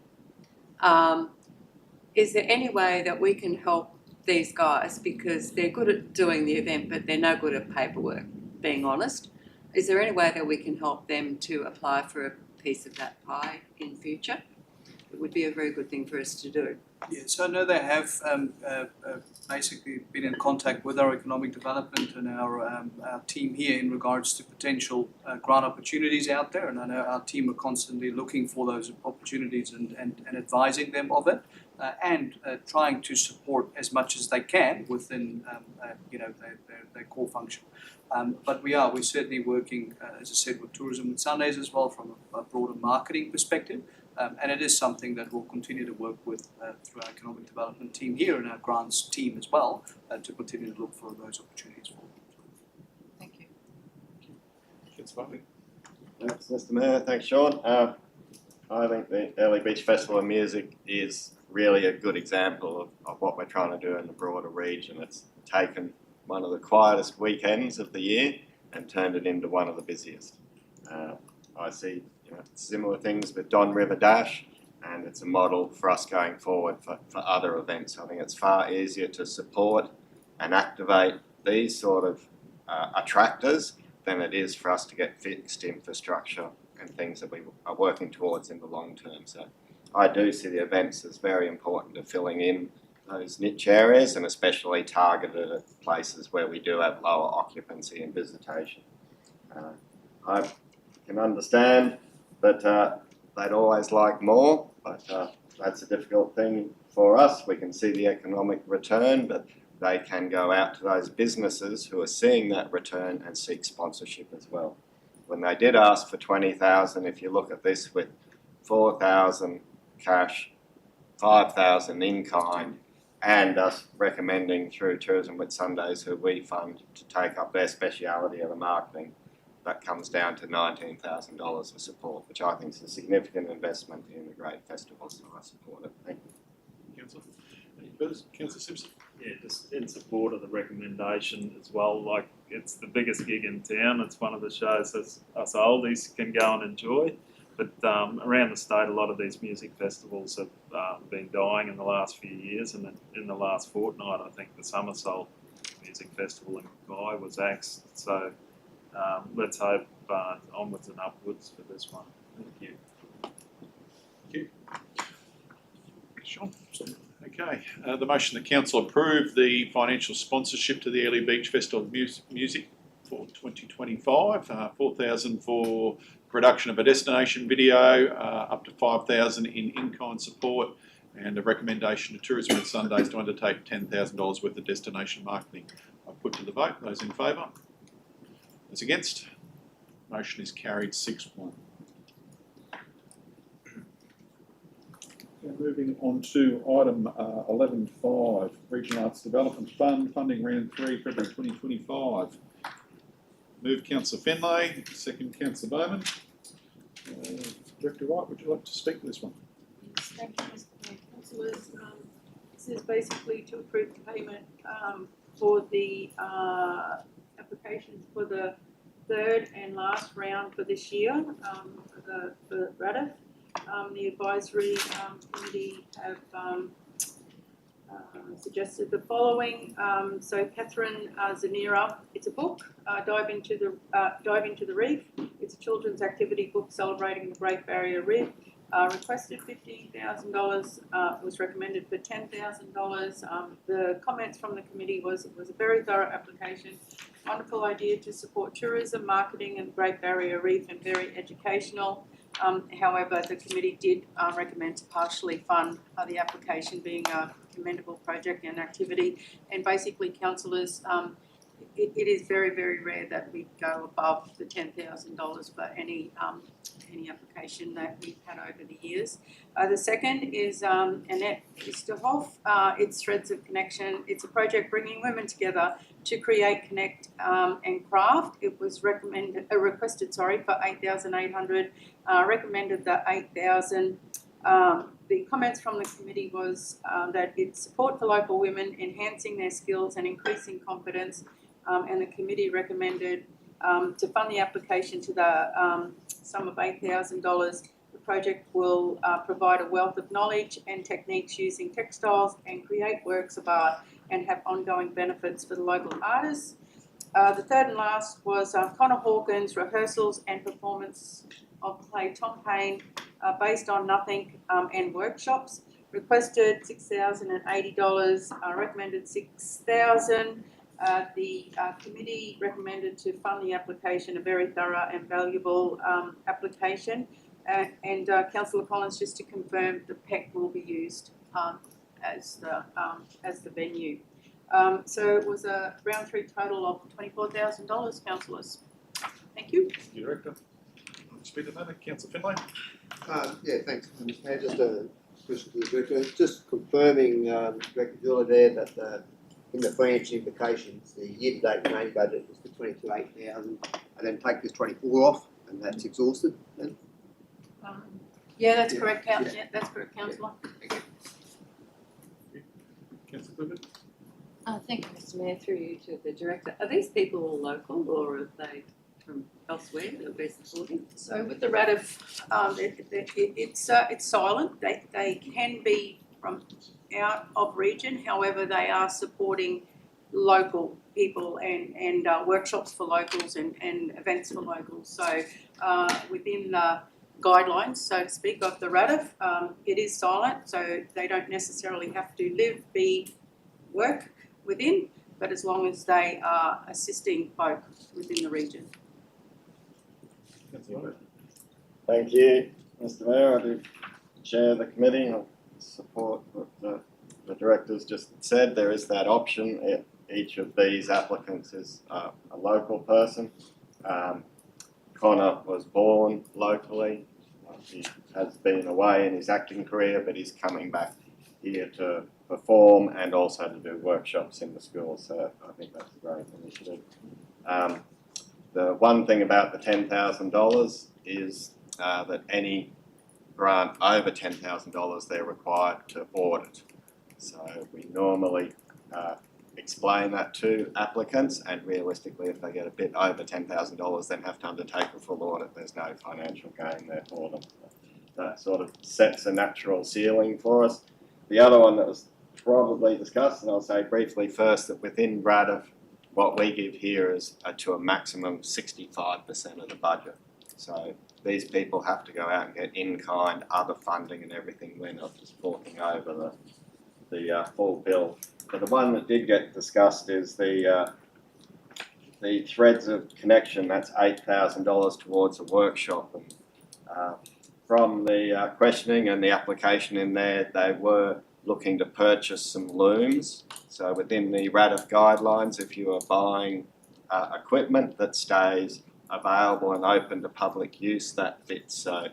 Is there any way that we can help these guys, because they're good at doing the event but they're no good at paperwork, being honest? Is there any way that we can help them to apply for a piece of that pie in future? It would be a very good thing for us to do. Yes, I know they have basically been in contact with our economic development and our team here in regards to potential grant opportunities out there, and I know our team are constantly looking for those opportunities and advising them of it, and trying to support as much as they can within their core function. But we're certainly working, as I said, with Tourism Whitsundays as well from a broader marketing perspective. And it is something that we'll continue to work with through our economic development team here and our grants team as well to continue to look for those opportunities for them. Thank you. Councillor Bartley. Thanks, Mr. Mayor. Thanks, Sean. I think the Early Beach Festival of Music is really a good example of what we're trying to do in the broader region. It's taken one of the quietest weekends of the year and turned it into one of the busiest. I see similar things with Don River Dash, and it's a model for us going forward for other events. I think it's far easier to support and activate these sort of attractors than it is for us to get fixed infrastructure and things that we are working towards in the long term. So I do see the events as very important to filling in those niche areas, and especially targeted at places where we do have lower occupancy and visitation. I can understand that they'd always like more, but that's a difficult thing for us. We can see the economic return, but they can go out to those businesses who are seeing that return and seek sponsorship as well. When they did ask for 20,000, if you look at this with 4,000 cash, 5,000 in kind, and us recommending through Tourism Whitsundays, who we fund, to take up their speciality of the marketing, that comes down to $19,000 of support, which I think is a significant investment in a great festival, so I support it. Thank you. Councillor. Any further? Councillor Simpson. Yeah, just in support of the recommendation as well. Like, it's the biggest gig in town. It's one of the shows that us oldies can go and enjoy. But around the state, a lot of these music festivals have been dying in the last few years, and in the last fortnight, I think the Summersol Music Festival in Mackay was axed. So let's hope onwards and upwards for this one. Thank you. Thank you. Sean. Okay. The motion that council approve the financial sponsorship to the Early Beach Festival of Music for 2025, 4,000 for production of a destination video, up to 5,000 in-kind support, and a recommendation to Tourism Whitsundays to undertake $10,000 worth of destination marketing. I'll put to the vote. Those in favour? Those against? Motion is carried 6-1. Moving on to item 11.5, Regional Arts Development Fund, funding round 3, February 2025. Move Councillor Finlay, second Councillor Bowman. Director Wright, would you like to speak to this one? Yes, thank you, Mr. Mayor. Councillors, this is basically to approve the payment for the applications for the third and last round for this year for the RADF. The advisory committee have suggested the following. So Catherine Zanira, it's a book, Dive into the Reef. It's a children's activity book celebrating the Great Barrier Reef. Requested $15,000, was recommended for $10,000. The comments from the committee was it was a very thorough application, wonderful idea to support tourism, marketing and Great Barrier Reef, and very educational. However, the committee did recommend to partially fund the application, being a commendable project and activity. And basically, councillors, it is very, very rare that we go above the $10,000 for any application that we've had over the years. The second is Annette Isterhoff. It's Threads of Connection. It's a project bringing women together to create, connect, and craft. It was requested for $8,800. Recommended the $8,000. The comments from the committee was that it's support for local women, enhancing their skills and increasing confidence, and the committee recommended to fund the application to the sum of $8,000. The project will provide a wealth of knowledge and techniques using textiles and create works of art and have ongoing benefits for the local artists. The third and last was Connor Hawkins' rehearsals and performance of play Tom Paine based on nothing and workshops. Requested $6,080, recommended $6,000. The committee recommended to fund the application, a very thorough and valuable application. And Councillor Collins, just to confirm, the PEC will be used as the venue. So it was a round 3 total of $24,000, councillors. Thank you. Thank you, Director. Speak to that, Councillor Finlay. Yeah, thanks, Mr. Mayor. Just a question to the Director. Just confirming, Director Dula there, that in the financial implications, the year-to-date remaining budget is the 22,800, and then take this 24 off, and that's exhausted then? Yeah, that's correct, Councillor. Yeah, that's correct, Councillor. Councillor Clifford. Thank you, Mr. Mayor, through you to the director. Are these people all local or are they from elsewhere that will be supporting? So with the RADF, it's silent. They can be from out of region, however, they are supporting local people and workshops for locals and events for locals. So within the guidelines, so to speak, of the RADF, it is silent, so they don't necessarily have to live, work within, but as long as they are assisting folk within the region. Thank you, Mr. Mayor. I do chair the committee. I support what the directors just said. There is that option. Each of these applicants is a local person. Connor was born locally. He has been away in his acting career, but he's coming back here to perform and also to do workshops in the school. So I think that's a great initiative. The one thing about the $10,000 is that any grant over $10,000 they're required to audit. So we normally explain that to applicants, and realistically if they get a bit over $10,000 then have to undertake a full audit. There's no financial gain there for them. That sort of sets a natural ceiling for us. The other one that was probably discussed, and I'll say briefly first, that within RADF what we give here is to a maximum of 65% of the budget. So these people have to go out and get in-kind, other funding and everything. We're not just forking over the full bill. But the one that did get discussed is the threads of connection. That's $8,000 towards a workshop. And from the questioning and the application in there, they were looking to purchase some looms. So within the RADF guidelines, if you are buying equipment that stays available and open to public use, that fits. So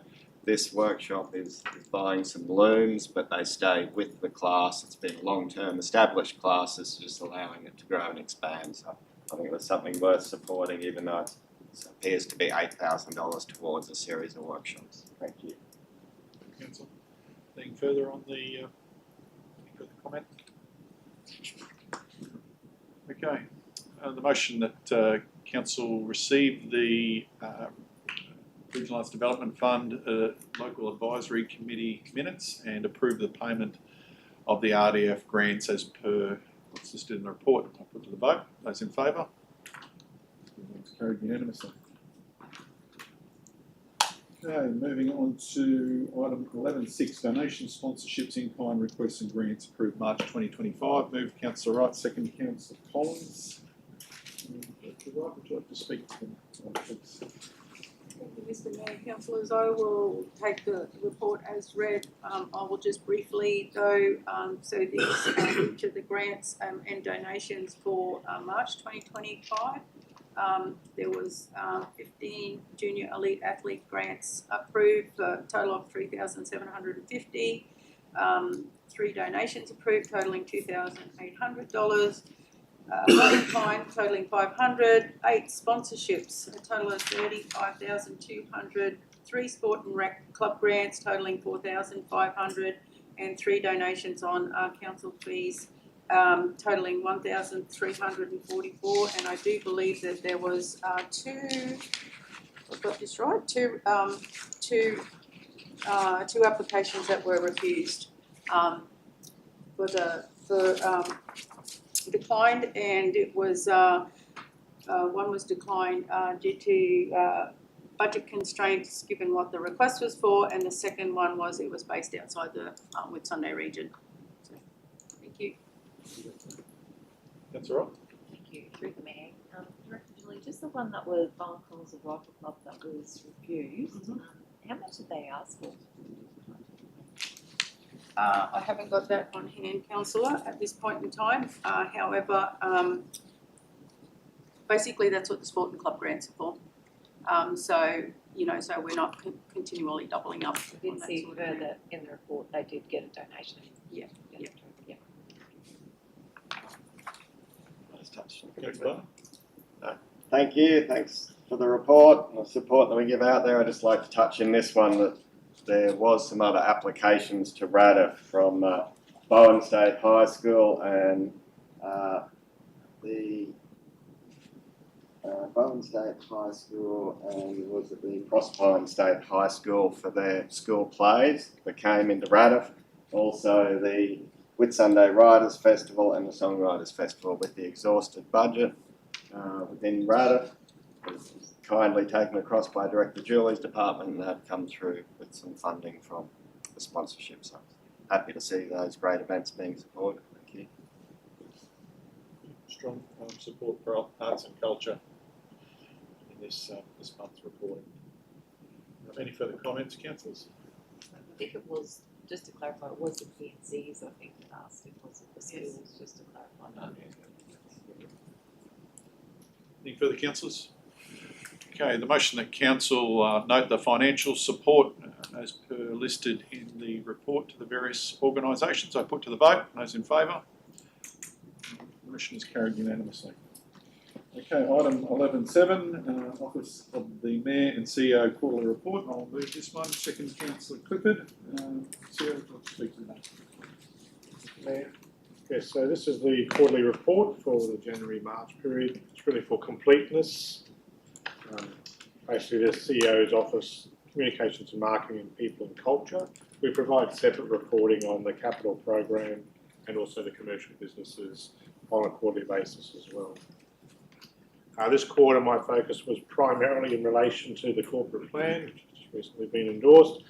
this workshop is buying some looms, but they stay with the class. It's been a long-term established class. It's just allowing it to grow and expand. So I think it was something worth supporting, even though it appears to be $8,000 towards a series of workshops. Thank you. Council. Anything further on the any further comment? Okay. The motion that Council receive the Regional Arts Development Fund Local Advisory Committee minutes and approve the payment of the RDF grants as per what's listed in the report. I'll put to the vote. Those in favour? It's carried unanimously. Okay, moving on to item 11.6, donation sponsorships, in-kind requests and grants approved March 2025. Move Councillor Wright, second Councillor Collins. Director Wright, would you like to speak to them? Please. Thank you, Mr. Mayor. Councillors, I will take the report as read. I will just briefly though, so these each of the grants and donations for March 2025. There was 15 junior elite athlete grants approved for a total of $3,750. 3 donations approved totaling $2,800. 1 in kind totaling $500. 8 sponsorships, a total of $35,200. 3 sport and rec club grants totalling 4,500 and 3 donations on council fees totalling 1,344. And I do believe that there was two, I've got this right, two applications that were refused declined, and it was one was declined due to budget constraints given what the request was for, and the second one was it was based outside the Whitsunday region. So, thank you. That's all right. Thank you, through the mayor. Director Julie, just the one that was Violent Calls of Rifle Club that was refused, how much did they ask for? I haven't got that on hand, councillor, at this point in time. However, basically that's what the sport and club grants are for. So, you know, so we're not continually doubling up. I did see further in the report they did get a donation. Yeah. Yeah. Thank you, thanks for the report and the support that we give out there. I'd just like to touch in this one that there was some other applications to RADA from Bowen State High School and the Bowen State High School and was it the Proserpine State High School for their school plays that came into RADA. Also the Whitsunday Writers Festival and the Songwriters Festival with the exhausted budget within RADA. Kindly taken across by Director Julie's department and have come through with some funding from the sponsorship. So happy to see those great events being supported. Thank you. Strong support for arts and culture in this month's reporting. Any further comments, councillors? I think it was, just to clarify, it was the PNCs I think that asked, it wasn't the schools, just to clarify. Any further councillors? Okay, the motion that council note the financial support as per listed in the report to the various organisations I put to the vote. Those in favour? The motion is carried unanimously. Okay, item 11.7, Office of the Mayor and CEO quarterly report. I'll move this one. Second, Councillor Clifford. CEO, I'll speak to that. Mayor. Yes, so this is the quarterly report for the January-March period. It's really for completeness. Basically, the CEO's office, communications and marketing and people and culture. We provide separate reporting on the capital program and also the commercial businesses on a quarterly basis as well. This quarter, my focus was primarily in relation to the corporate plan, which has recently been endorsed,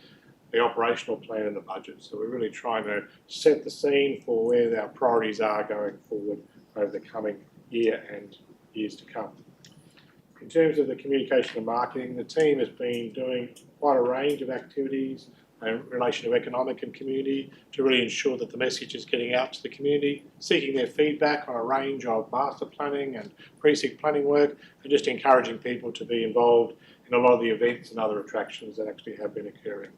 the operational plan and the budget. So we're really trying to set the scene for where our priorities are going forward over the coming year and years to come. In terms of the communication and marketing, the team has been doing quite a range of activities in relation to economic and community to really ensure that the message is getting out to the community, seeking their feedback on a range of master planning and precinct planning work, and just encouraging people to be involved in a lot of the events and other attractions that actually have been occurring.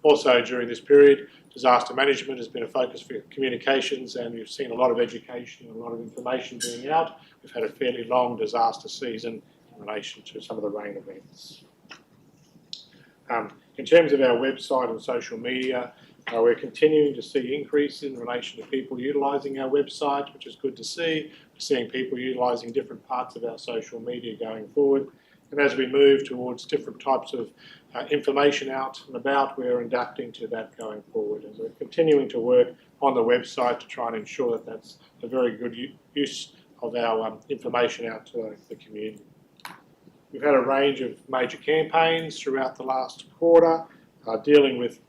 Also, during this period, disaster management has been a focus for communications, and we've seen a lot of education and a lot of information being out. We've had a fairly long disaster season in relation to some of the rain events. In terms of our website and social media, we're continuing to see increase in relation to people utilising our website, which is good to see. We're seeing people utilising different parts of our social media going forward. And as we move towards different types of information out and about, we're adapting to that going forward. And we're continuing to work on the website to try and ensure that that's a very good use of our information out to the community. We've had a range of major campaigns throughout the last quarter, dealing with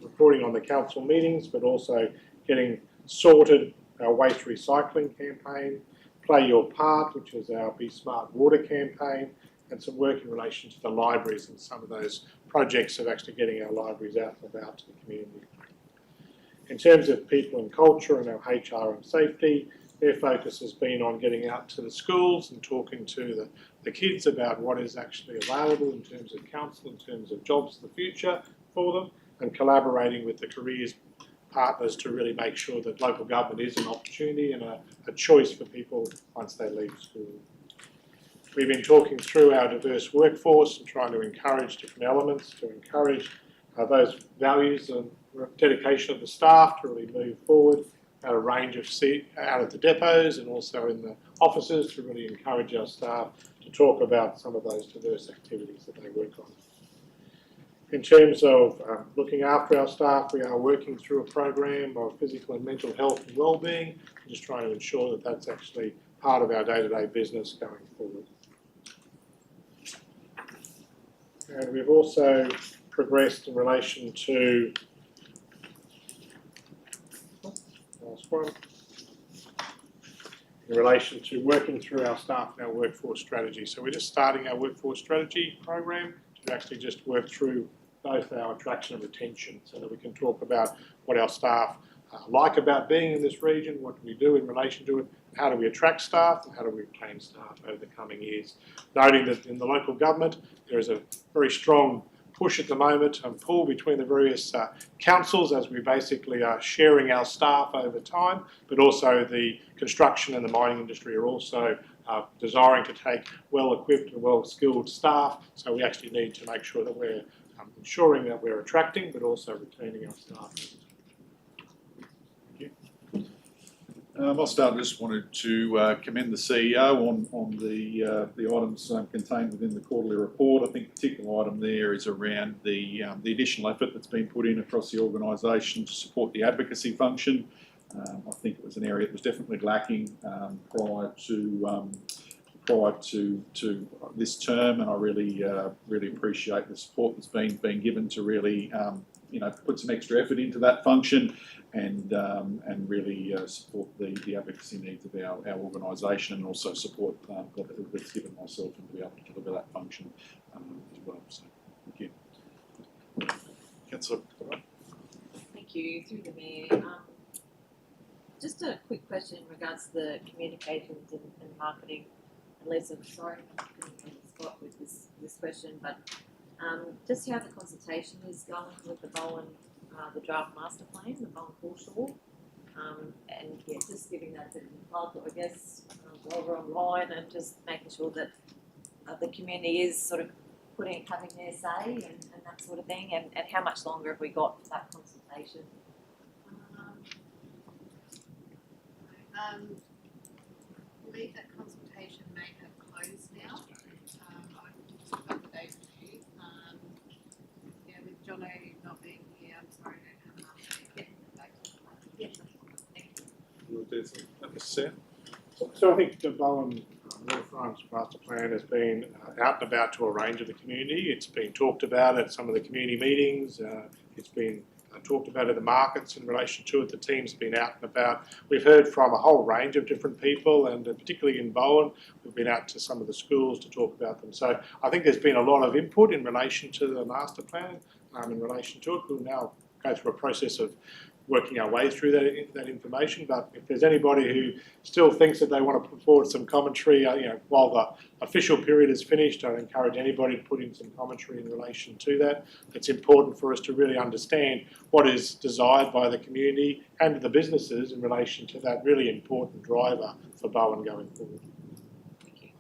reporting on the council meetings, but also getting sorted our waste recycling campaign, Play Your Part, which is our Be Smart Water campaign, and some work in relation to the libraries and some of those projects of actually getting our libraries out and about to the community. In terms of people and culture and our HR and safety, their focus has been on getting out to the schools and talking to the kids about what is actually available in terms of council, in terms of jobs in the future for them, and collaborating with the careers partners to really make sure that local government is an opportunity and a choice for people once they leave school. We've been talking through our diverse workforce and trying to encourage different elements, to encourage those values and dedication of the staff to really move forward at a range of out of the depots and also in the offices, to really encourage our staff to talk about some of those diverse activities that they work on. In terms of looking after our staff, we are working through a program of physical and mental health and wellbeing, just trying to ensure that that's actually part of our day-to-day business going forward. And we've also progressed in relation to working through our staff and our workforce strategy. So we're just starting our workforce strategy program to actually just work through both our attraction and retention, so that we can talk about what our staff like about being in this region, what do we do in relation to it, how do we attract staff and how do we retain staff over the coming years. Noting that in the local government there is a very strong push at the moment and pull between the various councils as we basically are sharing our staff over time, but also the construction and the mining industry are also desiring to take well-equipped and well-skilled staff, so we actually need to make sure that we're ensuring that we're attracting but also retaining our staff. I'll start. I just wanted to commend the CEO on the items contained within the quarterly report. I think the particular item there is around the additional effort that's been put in across the organisation to support the advocacy function. I think it was an area that was definitely lacking prior to this term, and I really appreciate the support that's been given to really put some extra effort into that function and really support the advocacy needs of our organisation, and also support that's given myself and to be able to deliver that function as well. So thank you. Councillor. Thank you. Through the Mayor. Just a quick question in regards to the communications and marketing. Lisa, I'm sorry I'm putting you on the spot with this question, but just how the consultation is going with the Bowen, the draft master plan, the Bowen foreshore, and yeah, just giving that a bit of a plug, I guess, while we're online, and just making sure that the community is sort of having their say and that sort of thing, and how much longer have we got for that consultation? I believe that consultation may have closed now. I will just put the date to you. Yeah, with Jono not being here, I'm sorry, I don't have an update. Yes. Thank you. So I think the Bowen Waterfront Master Plan has been out and about to a range of the community. It's been talked about at some of the community meetings. It's been talked about in the markets in relation to it. The team's been out and about. We've heard from a whole range of different people, and particularly in Bowen, we've been out to some of the schools to talk about them. So I think there's been a lot of input in relation to the master plan, in relation to it. We'll now go through a process of working our way through that information. But if there's anybody who still thinks that they want to put forward some commentary, while the official period is finished, I encourage anybody to put in some commentary in relation to that. It's important for us to really understand what is desired by the community and the businesses in relation to that really important driver for Bowen going forward. Thank you.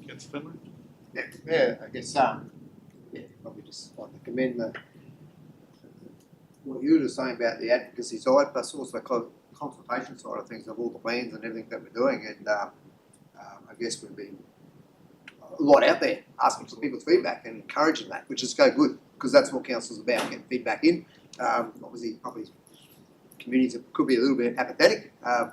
Councillor Finlay? Yeah, I guess probably just like to commend what you were saying about the advocacy side, plus also the consultation side of things, of all the plans and everything that we're doing. And I guess we've been a lot out there asking for people's feedback and encouraging that, which is so good, because that's what council's about, getting feedback in. Obviously, probably communities that could be a little bit apathetic, as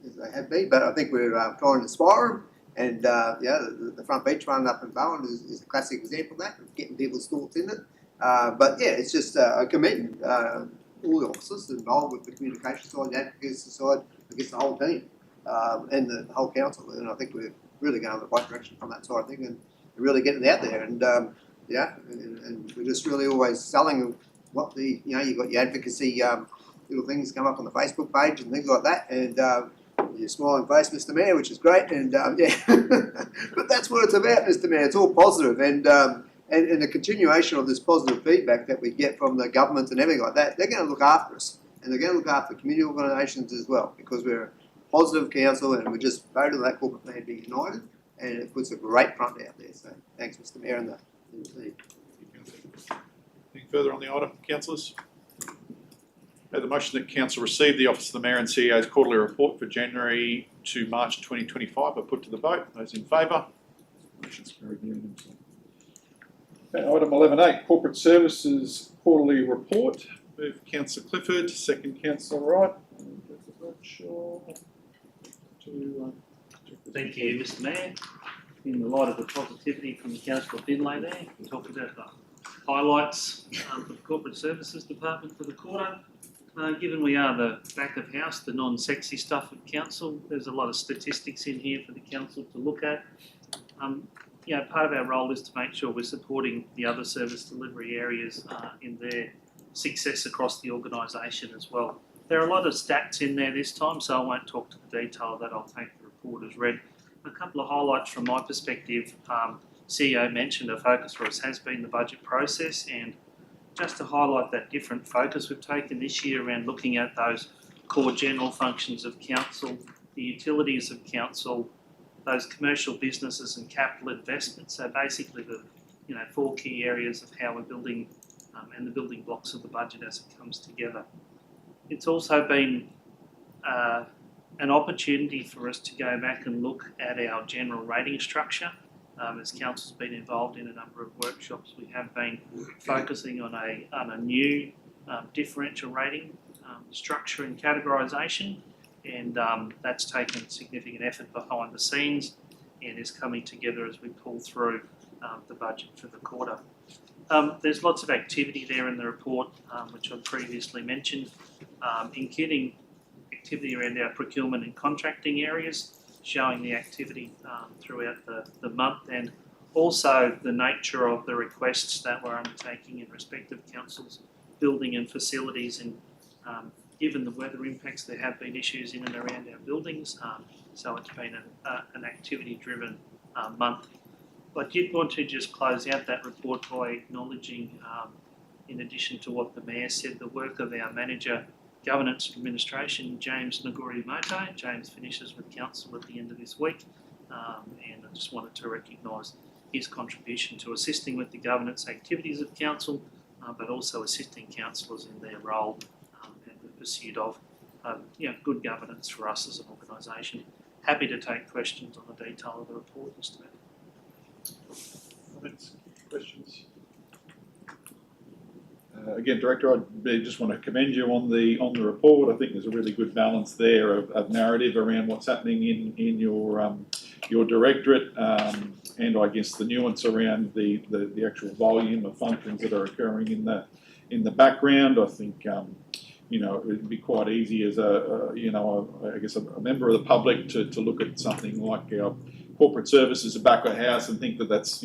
they have been, but I think we're trying to inspire them. And the front beach run up in Bowen is a classic example of that, of getting people's thoughts in it. But yeah, it's just I commend all the officers involved with the communication side, the advocacy side, I guess the whole team and the whole council. And I think we're really going in the right direction from that side of thing, and really getting out there. And and we're just really always selling what you've got your advocacy little things come up on the Facebook page and things like that. And your smiling face, Mr. Mayor, which is great. And but that's what it's about, Mr. Mayor. It's all positive. And the continuation of this positive feedback that we get from the government and everything like that, they're going to look after us, and they're going to look after community organisations as well, because we're positive council, and we just voted that corporate plan to be united, and it puts a great front out there. So thanks, Mr. Mayor and the team. Anything further on the item, councillors? The motion that council receive the Office of the Mayor and CEO's quarterly report for January to March 2025 are put to the vote. Those in favour? Motion's carried unanimously. Okay, item 11.8, Corporate Services Quarterly Report. Move Councillor Clifford, second Councillor Wright. Thank you, Mr. Mayor. In the light of the positivity from Councillor Finlay there, we talked about the highlights of the Corporate Services Department for the quarter. Given we are the back of house, the non-sexy stuff of council, there's a lot of statistics in here for the council to look at. Part of our role is to make sure we're supporting the other service delivery areas in their success across the organisation as well. There are a lot of stats in there this time, so I won't talk to the detail of that. I'll take the report as read. A couple of highlights from my perspective. CEO mentioned a focus for us has been the budget process, and just to highlight that different focus we've taken this year around looking at those core general functions of council, the utilities of council, those commercial businesses and capital investments. So basically the 4 key areas of how we're building and the building blocks of the budget as it comes together. It's also been an opportunity for us to go back and look at our general rating structure. As council's been involved in a number of workshops, we have been focusing on a new differential rating structure and categorisation, and that's taken significant effort behind the scenes and is coming together as we pull through the budget for the quarter. There's lots of activity there in the report, which I previously mentioned, including activity around our procurement and contracting areas, showing the activity throughout the month, and also the nature of the requests that we're undertaking in respect of council's building and facilities. And given the weather impacts, there have been issues in and around our buildings, so it's been an activity-driven month. I did want to just close out that report by acknowledging, in addition to what the Mayor said, the work of our Manager Governance Administration, James Nagori-Moto. James finishes with council at the end of this week, and I just wanted to recognise his contribution to assisting with the governance activities of council, but also assisting councillors in their role and the pursuit of good governance for us as an organisation. Happy to take questions on the detail of the report, Mr. Mayor. Comments, questions? Again, Director, I just want to commend you on the report. I think there's a really good balance there of narrative around what's happening in your directorate, and I guess the nuance around the actual volume of functions that are occurring in the background. I think it'd be quite easy as a member of the public to look at something like our corporate services back of house and think that that's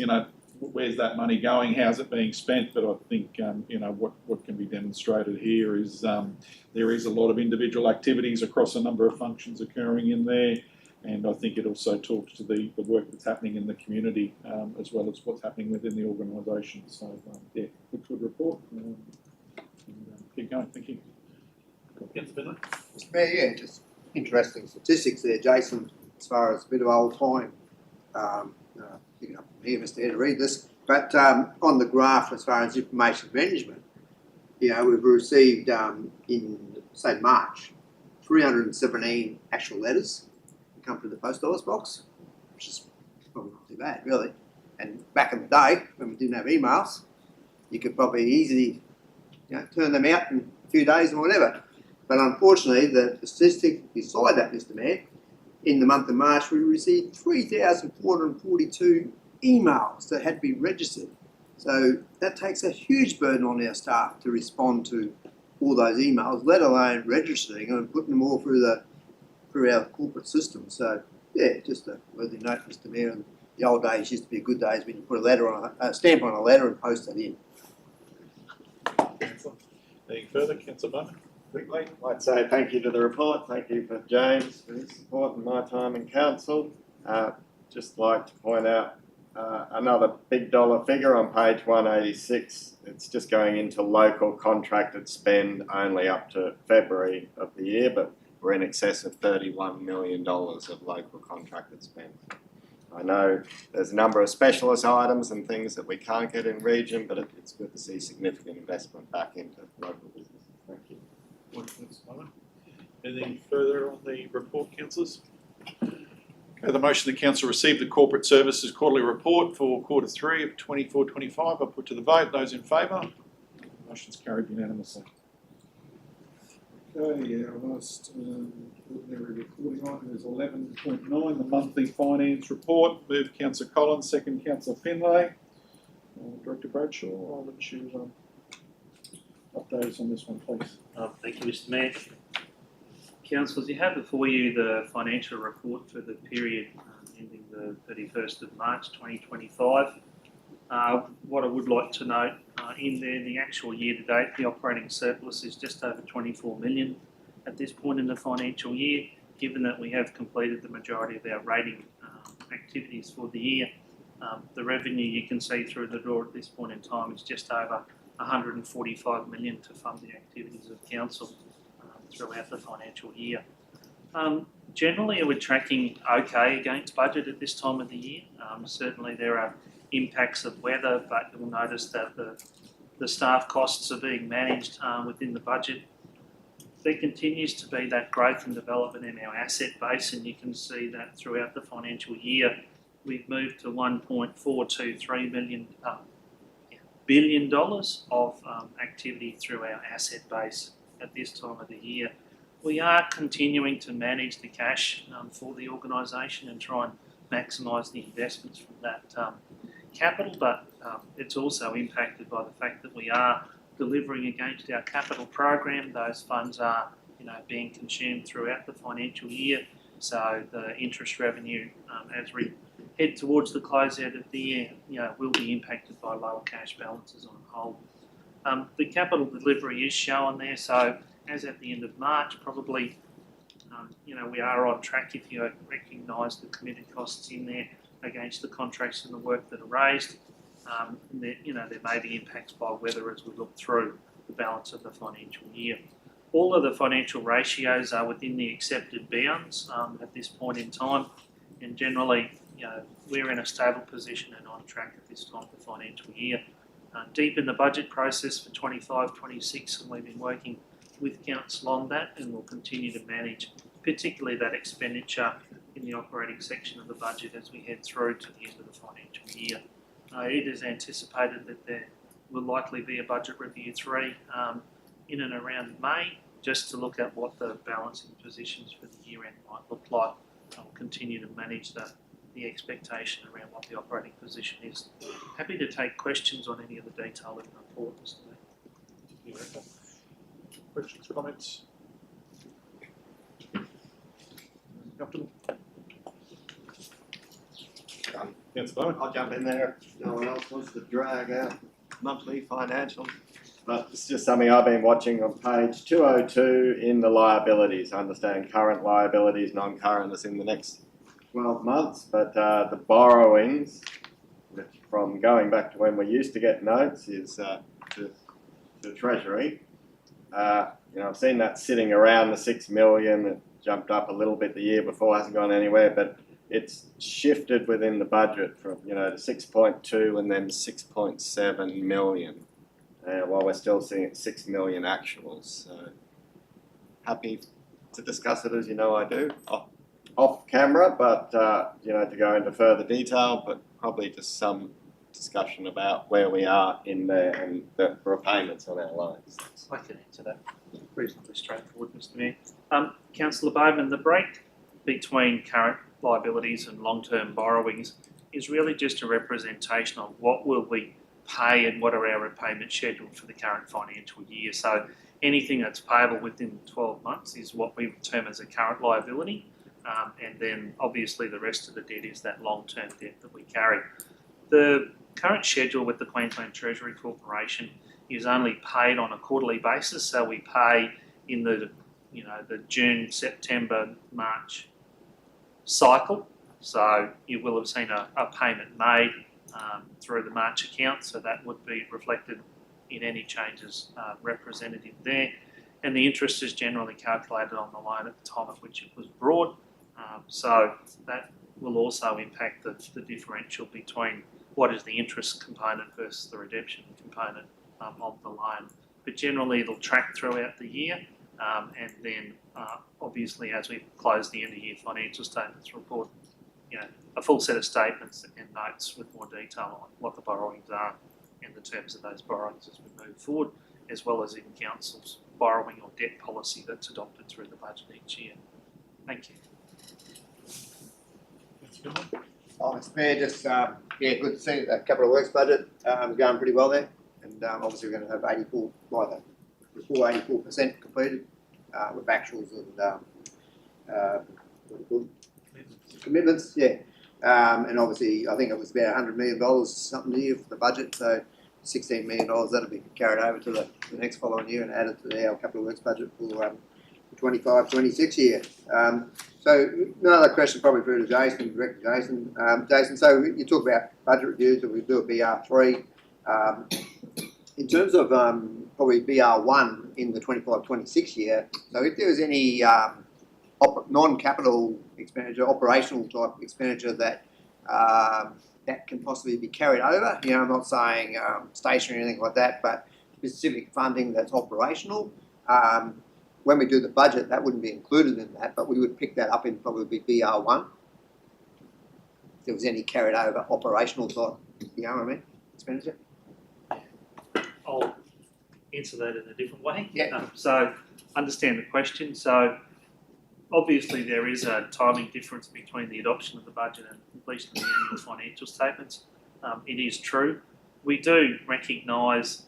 where's that money going? How's it being spent? But I think what can be demonstrated here is there is a lot of individual activities across a number of functions occurring in there, and I think it also talks to the work that's happening in the community as well as what's happening within the organisation. So good report. Keep going. Thank you. Mr. Mayor, just interesting statistics there, Jason, as far as a bit of old time. Picking up from here, Mr. Mayor, to read this, but on the graph as far as information management, we've received in, say, March, 317 actual letters come to the post office box, which is probably not too bad, really. And back in the day, when we didn't have emails, you could probably easily turn them out in a few days or whatever. But unfortunately, the statistic beside that, Mr. Mayor, in the month of March, we received 3,442 emails that had to be registered. So that takes a huge burden on our staff to respond to all those emails, let alone registering and putting them all through our corporate system. So just a worthy note, Mr. Mayor. And the old days used to be good days when you put a stamp on a letter and post it in. Anything further, Councillor Bowman? Quickly, I'd say thank you to the report. Thank you for James for his support in my time in council. Just like to point out another big dollar figure on page 186. It's just going into local contracted spend only up to February of the year, but we're in excess of $31 million of local contracted spend. I know there's a number of specialist items and things that we can't get in region, but it's good to see significant investment back into local business. Thank you. Anything further on the report, councillors? Okay, the motion the council receive the corporate services quarterly report for quarter 3 of 24-25. I'll put to the vote. Those in favour? Motion's carried unanimously. Okay, our last ordinary reporting item is 11.9, the monthly finance report. Moved Councillor Collins, second Councillor Finlay. Director Bradshaw, I'll let you update us on this one, please. Thank you, Mr. Mayor. Councillors, you have before you the financial report for the period ending the 31st of March 2025. What I would like to note in there, the actual year to date, the operating surplus is just over 24 million at this point in the financial year, given that we have completed the majority of our rating activities for the year. The revenue you can see through the door at this point in time is just over 145 million to fund the activities of council throughout the financial year. Generally, we're tracking okay against budget at this time of the year. Certainly there are impacts of weather, but you'll notice that the staff costs are being managed within the budget. There continues to be that growth and development in our asset base, and you can see that throughout the financial year we've moved to $1.423 billion dollars of activity through our asset base at this time of the year. We are continuing to manage the cash for the organisation and try and maximise the investments from that capital, but it's also impacted by the fact that we are delivering against our capital program. Those funds are, being consumed throughout the financial year. So the interest revenue, as we head towards the closeout of the year, will be impacted by lower cash balances on the whole. The capital delivery is shown there. So as at the end of March, probably, we are on track if you recognise the committed costs in there against the contracts and the work that are raised. There may be impacts by weather as we look through the balance of the financial year. All of the financial ratios are within the accepted bounds at this point in time, and generally, we're in a stable position and on track at this time of the financial year. Deep in the budget process for 25-26, and we've been working with council on that, and we'll continue to manage particularly that expenditure in the operating section of the budget as we head through to the end of the financial year. It is anticipated that there will likely be a budget review 3 in and around May, just to look at what the balancing positions for the year end might look like. We'll continue to manage the expectation around what the operating position is. Happy to take questions on any of the detail in the report, Mr. Mayor. Questions, comments? Comfortable? I'll jump in there if no one else wants to drag out monthly financial. But it's just something I've been watching on page 202 in the liabilities. I understand current liabilities, non-current is in the next 12 months, but the borrowings, which from going back to when we used to get notes, is to Treasury. I've seen that sitting around the 6 million. It jumped up a little bit the year before, hasn't gone anywhere, but it's shifted within the budget from to 6.2 and then 6.7 million, while we're still seeing 6 million actuals. So happy to discuss it as I do off camera, but to go into further detail, but probably just some discussion about where we are in there and the repayments on our loans. I can answer that reasonably straightforward, Mr. Mayor. Councillor Bowman, the break between current liabilities and long-term borrowings is really just a representation of what will we pay and what are our repayment scheduled for the current financial year. So anything that's payable within 12 months is what we term as a current liability, and then obviously the rest of the debt is that long-term debt that we carry. The current schedule with the Queensland Treasury Corporation is only paid on a quarterly basis, so we pay in the June, September, March cycle. So you will have seen a payment made through the March account, so that would be reflected in any changes represented in there. and the interest is generally calculated on the loan at the time at which it was brought. So that will also impact the differential between what is the interest component versus the redemption component of the loan. But generally it'll track throughout the year, and then obviously as we close the end of year financial statements report, a full set of statements and notes with more detail on what the borrowings are and the terms of those borrowings as we move forward, as well as in council's borrowing or debt policy that's adopted through the budget each year. Thank you. Oh, Mr Mayor, just, good to see the capital works budget going pretty well there. And obviously we're going to have 84% completed with actuals and what do you call it? Commitments, yeah. And obviously I think it was about $100 million something a year for the budget, so $16 million that'll be carried over to the next following year and added to our capital works budget for 25-26 year. So another question probably for Jason, Director Jason. Jason, so you talk about budget reviews that we do at BR3. In terms of probably BR1 in the 25-26 year, so if there was any non-capital expenditure, operational type expenditure that that can possibly be carried over, I'm not saying stationary or anything like that, but specific funding that's operational. When we do the budget, that wouldn't be included in that, but we would pick that up in probably BR1. If there was any carried over operational type, expenditure. I'll answer that in a different way. Yeah. So understand the question. So obviously there is a timing difference between the adoption of the budget and completion of the annual financial statements. It is true. We do recognise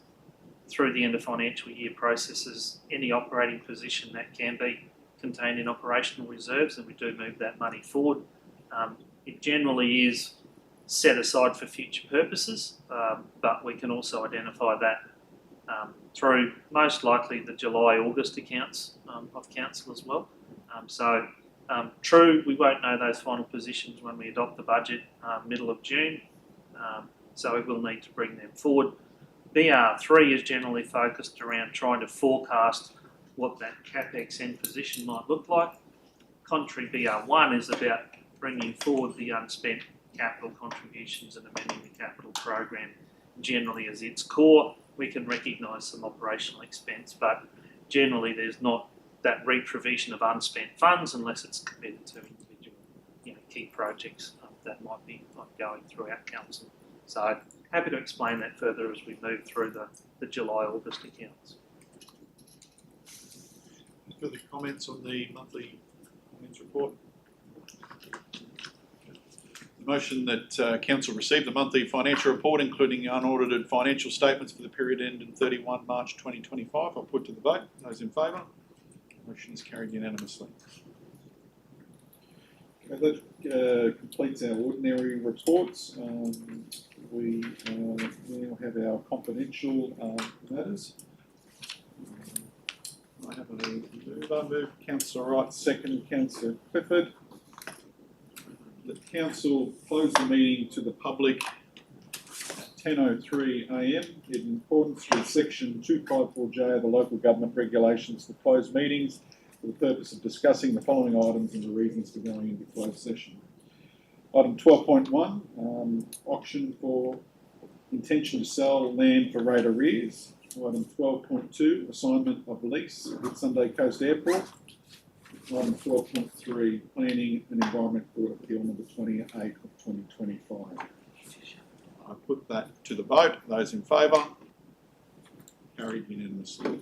through the end of financial year processes any operating position that can be contained in operational reserves, and we do move that money forward. It generally is set aside for future purposes, but we can also identify that through most likely the July-August accounts of council as well. True, we won't know those final positions when we adopt the budget middle of June, so we will need to bring them forward. BR3 is generally focused around trying to forecast what that CapEx end position might look like. Contrary, BR1 is about bringing forward the unspent capital contributions and amending the capital program generally as its core. We can recognise some operational expense, but generally there's not that reprovision of unspent funds unless it's committed to individual key projects that might be ongoing throughout council. So happy to explain that further as we move through the July-August accounts. Further comments on the monthly finance report? The motion that council receive the monthly financial report, including unaudited financial statements for the period ending 31 March 2025, I'll put to the vote. Those in favour? Motion is carried unanimously. Okay, that completes our ordinary reports. We now have our confidential matters. I have a move. Councillor Wright, second. Councillor Clifford. The council closed the meeting to the public at 10:03 a.m. in accordance with section 254J of the local government regulations to close meetings for the purpose of discussing the following items and the reasons for going into closed session. Item 12.1, auction for intention to sell land for rate arrears. Item 12.2, assignment of lease at Whitsunday Coast Airport. Item 12.3, planning and environment court appeal number 28 of 2025. I put that to the vote. Those in favour? Carried unanimously.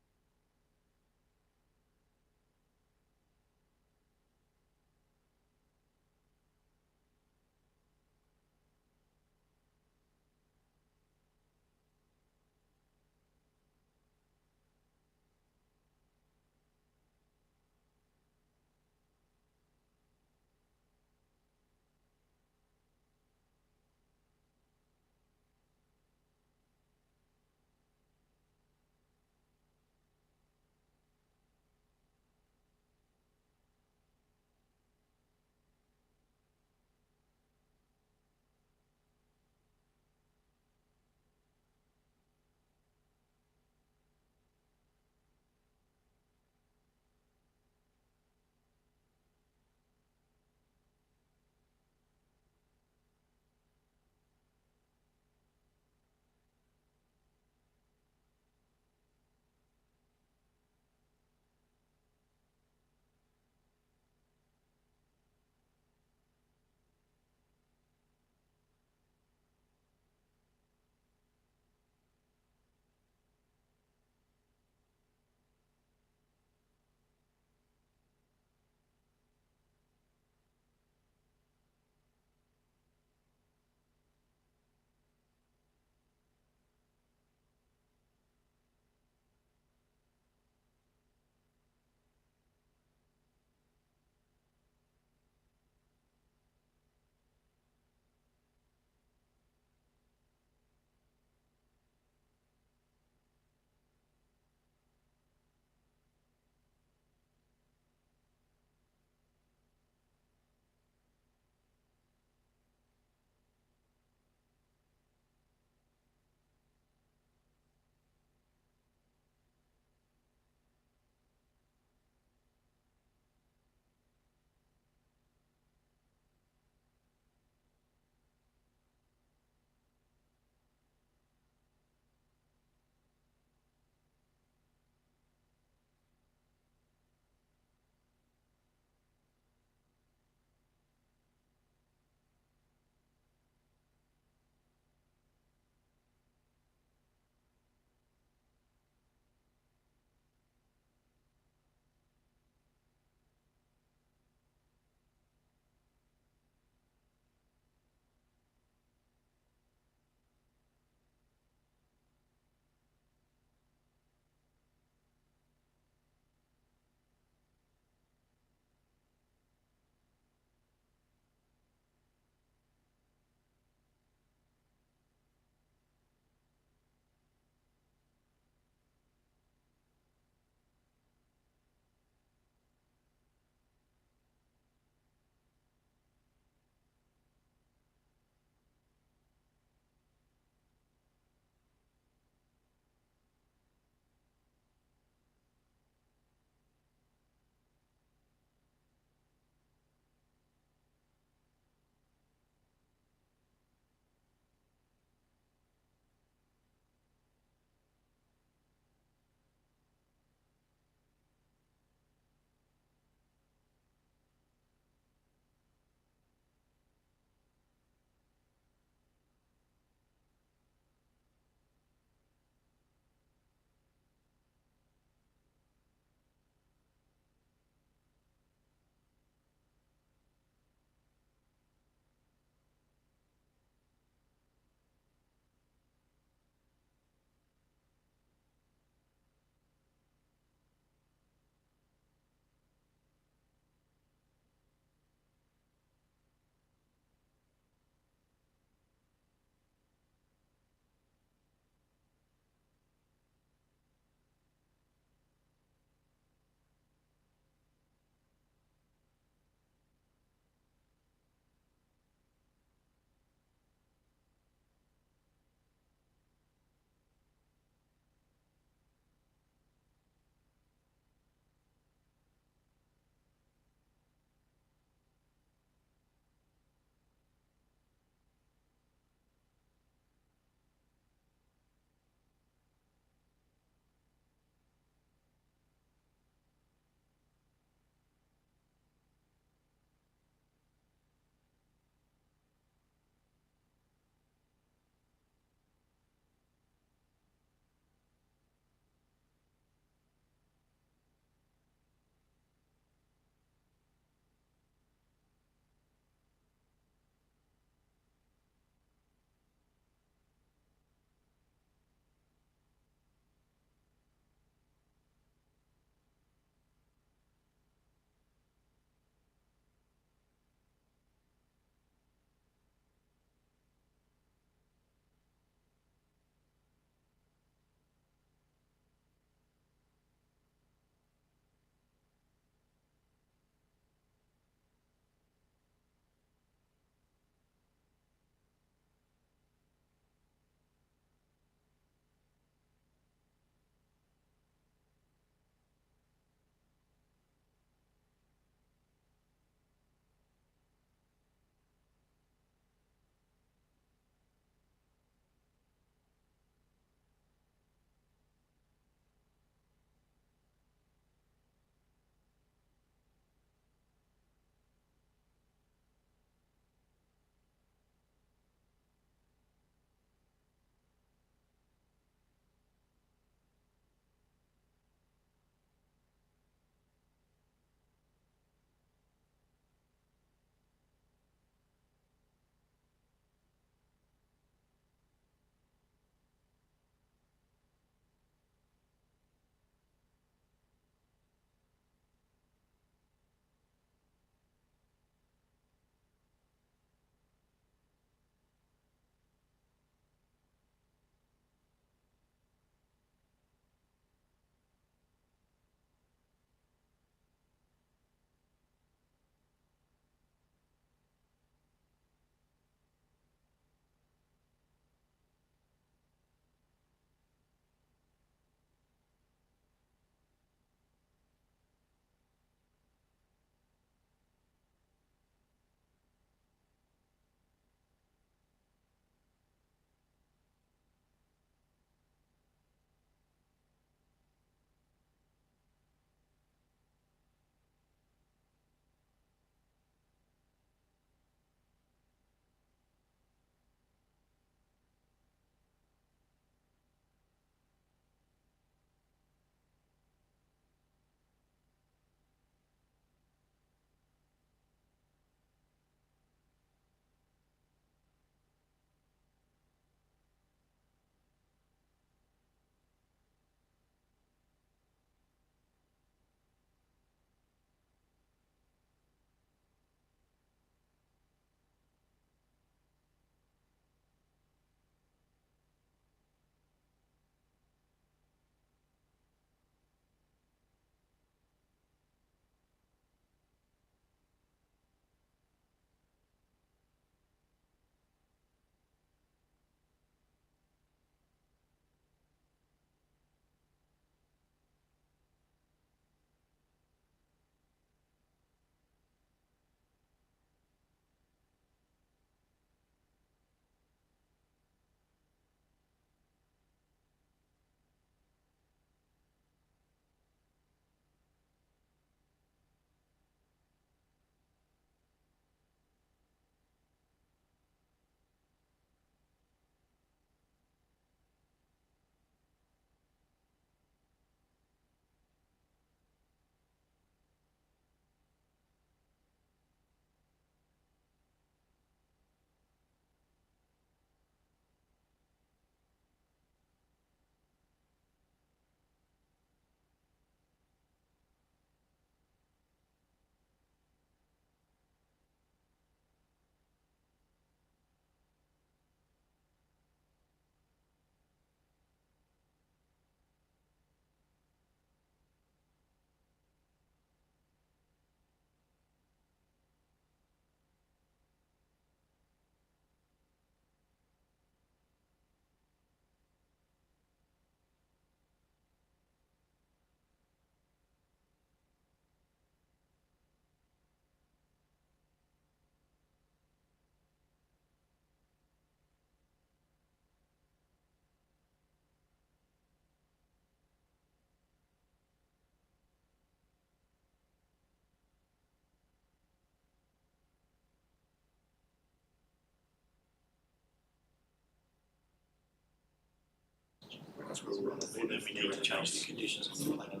Well, then we need to change the conditions of the plan.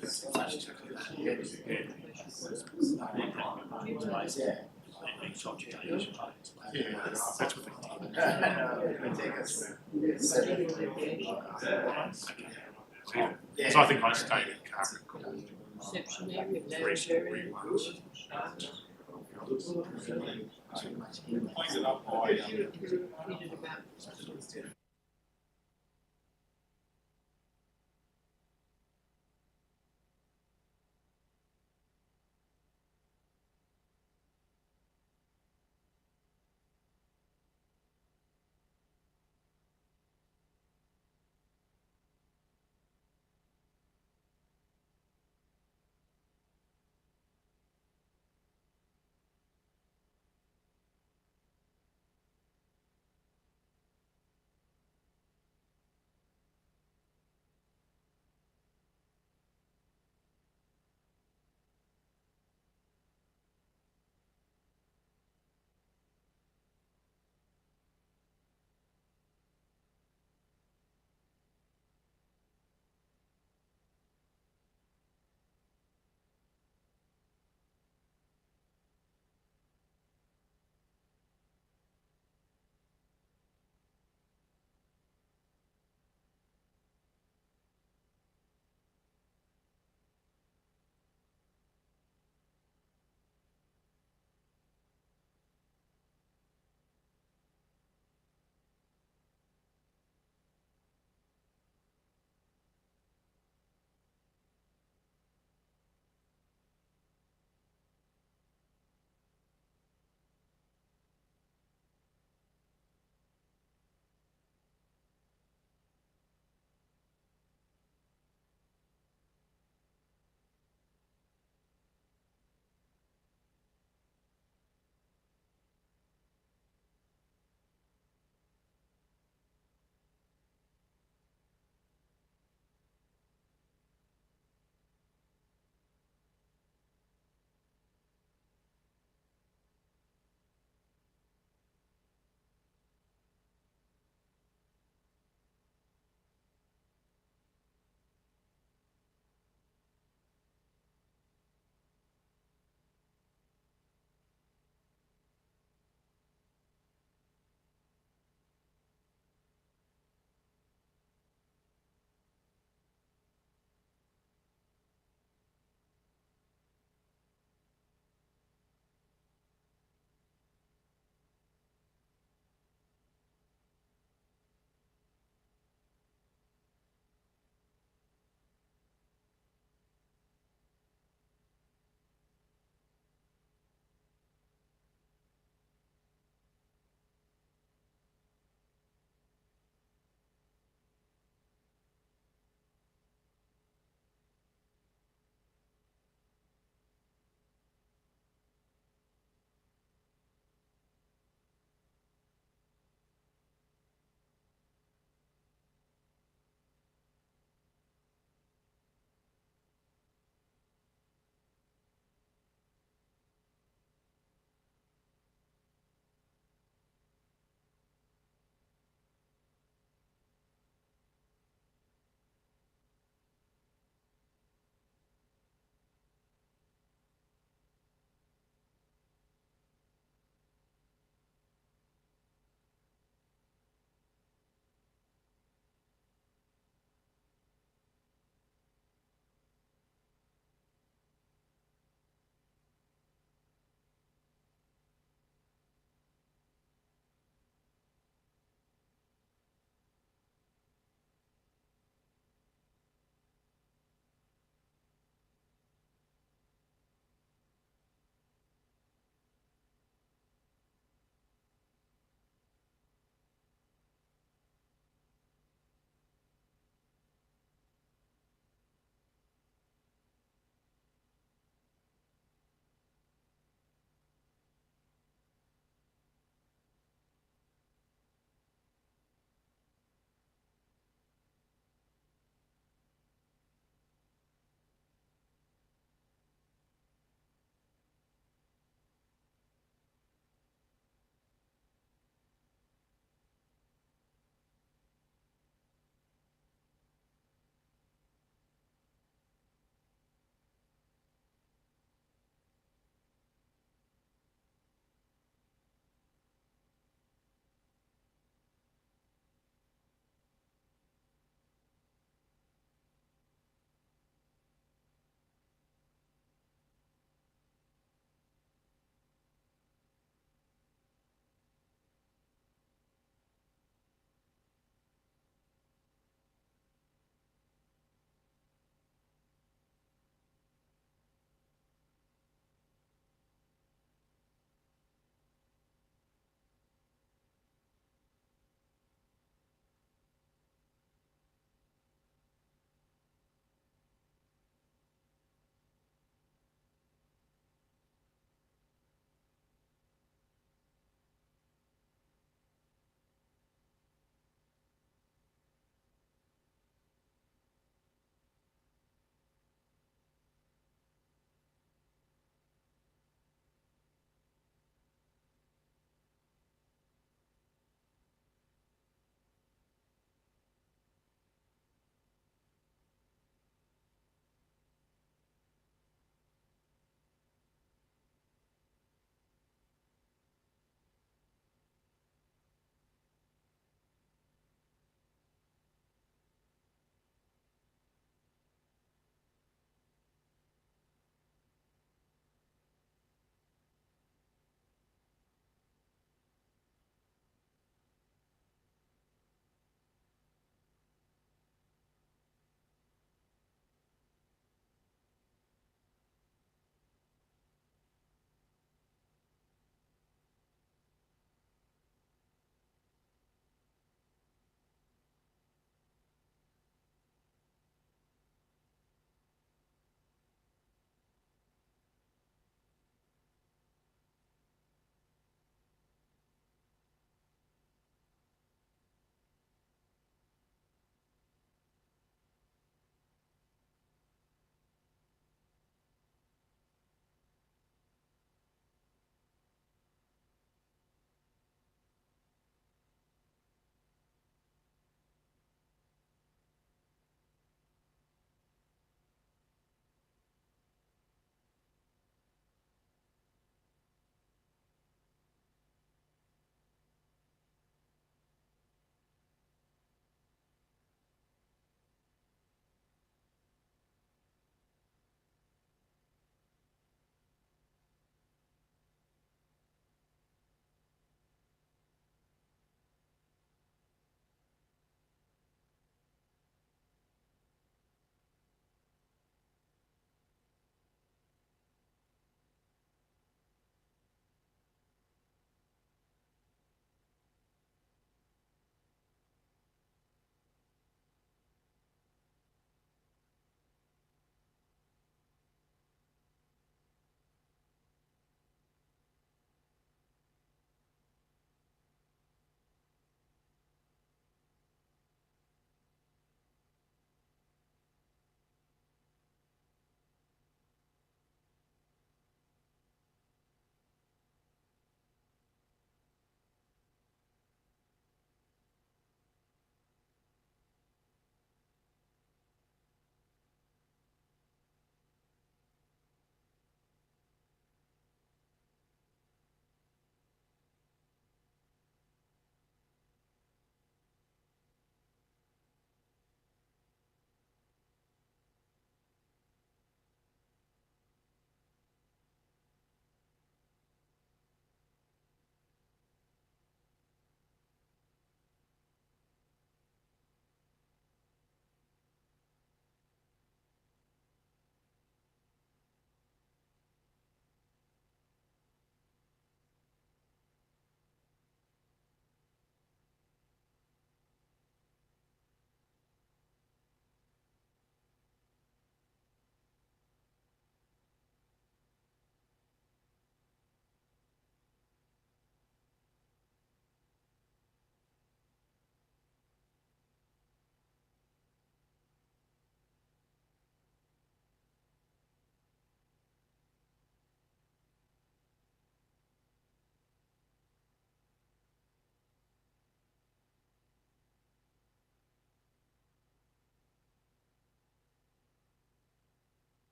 That's what So I think I stated Reception area, lounge area. Pointed up by,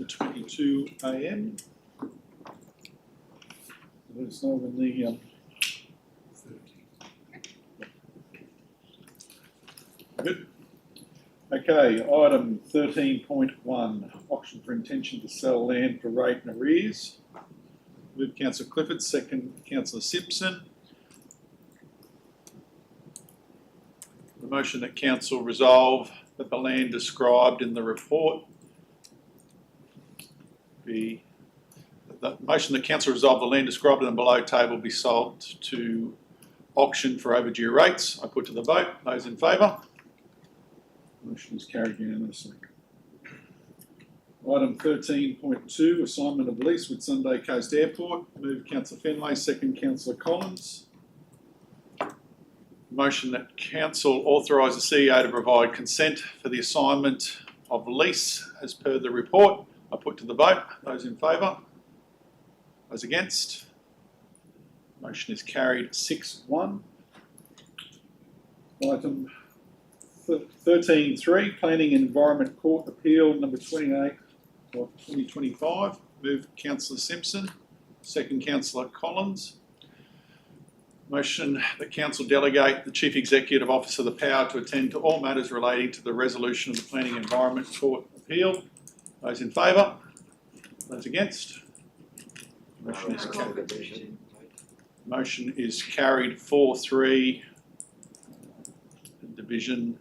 22 a.m. Let us know when the good. Okay, item 13.1, auction for intention to sell land for rate and arrears. Move Councillor Clifford, second Councillor Simpson. The motion that Council resolve that the land described in the report be, the motion that Council resolve the land described in the below table be sold to auction for overdue rates. I put to the vote. Those in favour? Motion is carried unanimously. Item 13.2, assignment of lease with Whitsunday Coast Airport. Move Councillor Fenway, second Councillor Collins. Motion that Council authorise the CEO to provide consent for the assignment of lease as per the report. I put to the vote. Those in favour? Those against? Motion is carried 6-1. Item 13.3, Planning and Environment Court Appeal number 28 of 2025. Move Councillor Simpson, second Councillor Collins. Motion that Council delegate the Chief Executive Officer the power to attend to all matters relating to the resolution of the Planning and Environment Court Appeal. Those in favour? Those against? Motion is carried. Motion is carried 4-3. Division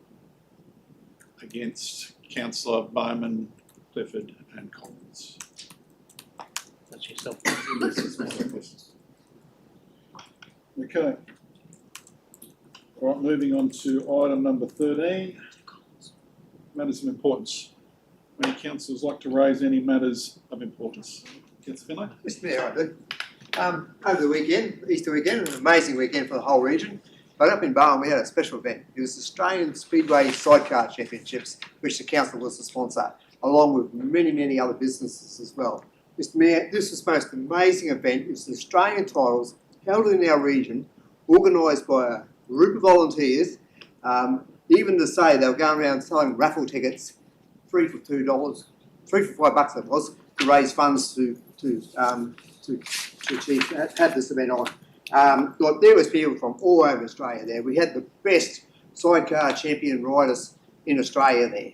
against Councillor Bowman, Clifford and Collins. That's yourself. Okay. All right, moving on to item number 13, matters of importance. Any councillors like to raise any matters of importance? Councillor Finlay? Mr Mayor, I do. Over the weekend, Easter weekend, an amazing weekend for the whole region. But up in Barwon we had a special event. It was the Australian Speedway Sidecar Championships, which the council was the sponsor, along with many, many other businesses as well. Mr Mayor, this was the most amazing event. It was the Australian titles held in our region, organised by a group of volunteers. Even to say they were going around selling raffle tickets, 3 for $2, 3 for $5 it was, to raise funds to achieve, have this event on. Like there was people from all over Australia there. We had the best sidecar champion riders in Australia there.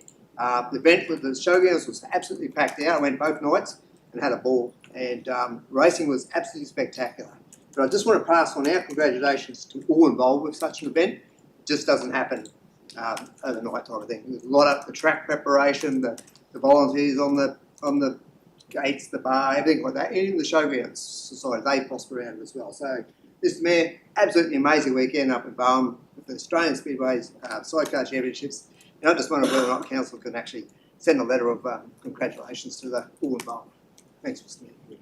The event with the showgrounds was absolutely packed out. I went both nights and had a ball, and racing was absolutely spectacular. But I just want to pass on our congratulations to all involved with such an event. It just doesn't happen overnight type of thing. There's a lot of the track preparation, the volunteers on the gates, the bar, everything like that, and even the showgrounds society, they prosper out of it as well. So, Mr Mayor, absolutely amazing weekend up in Barwon with the Australian Speedways Sidecar Championships. And I just wonder whether or not Council can actually send a letter of congratulations to the all involved. Thanks, Mr Mayor.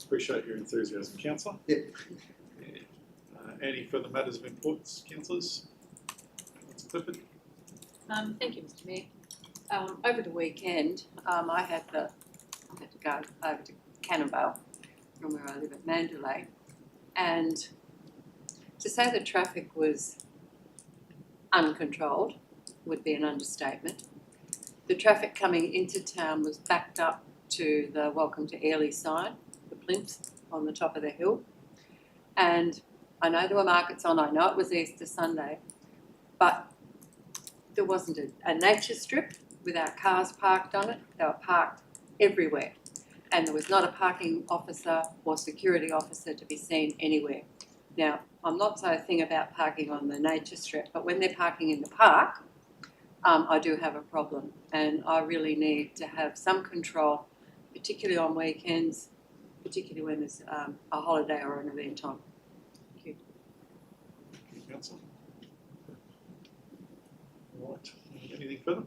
Appreciate your enthusiasm, Councillor. Yeah. Any further matters of importance, councillors? Councillor Clifford? Thank you, Mr Mayor. Over the weekend, I had to go over to Cannonvale from where I live at Mandalay, and to say the traffic was uncontrolled would be an understatement. The traffic coming into town was backed up to the Welcome to Airlie sign, the plinth on the top of the hill, and I know there were markets on, I know it was Easter Sunday, but there wasn't a nature strip with our cars parked on it. They were parked everywhere, and there was not a parking officer or security officer to be seen anywhere. Now, I'm not so thing about parking on the nature strip, but when they're parking in the park, I do have a problem, and I really need to have some control, particularly on weekends, particularly when there's a holiday or an event on. Thank you. Thank you, Councillor. Right. Anything further?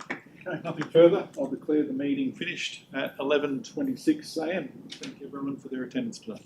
Okay, nothing further. I'll declare the meeting finished at 11:26 a.m. Thank you everyone for their attendance today.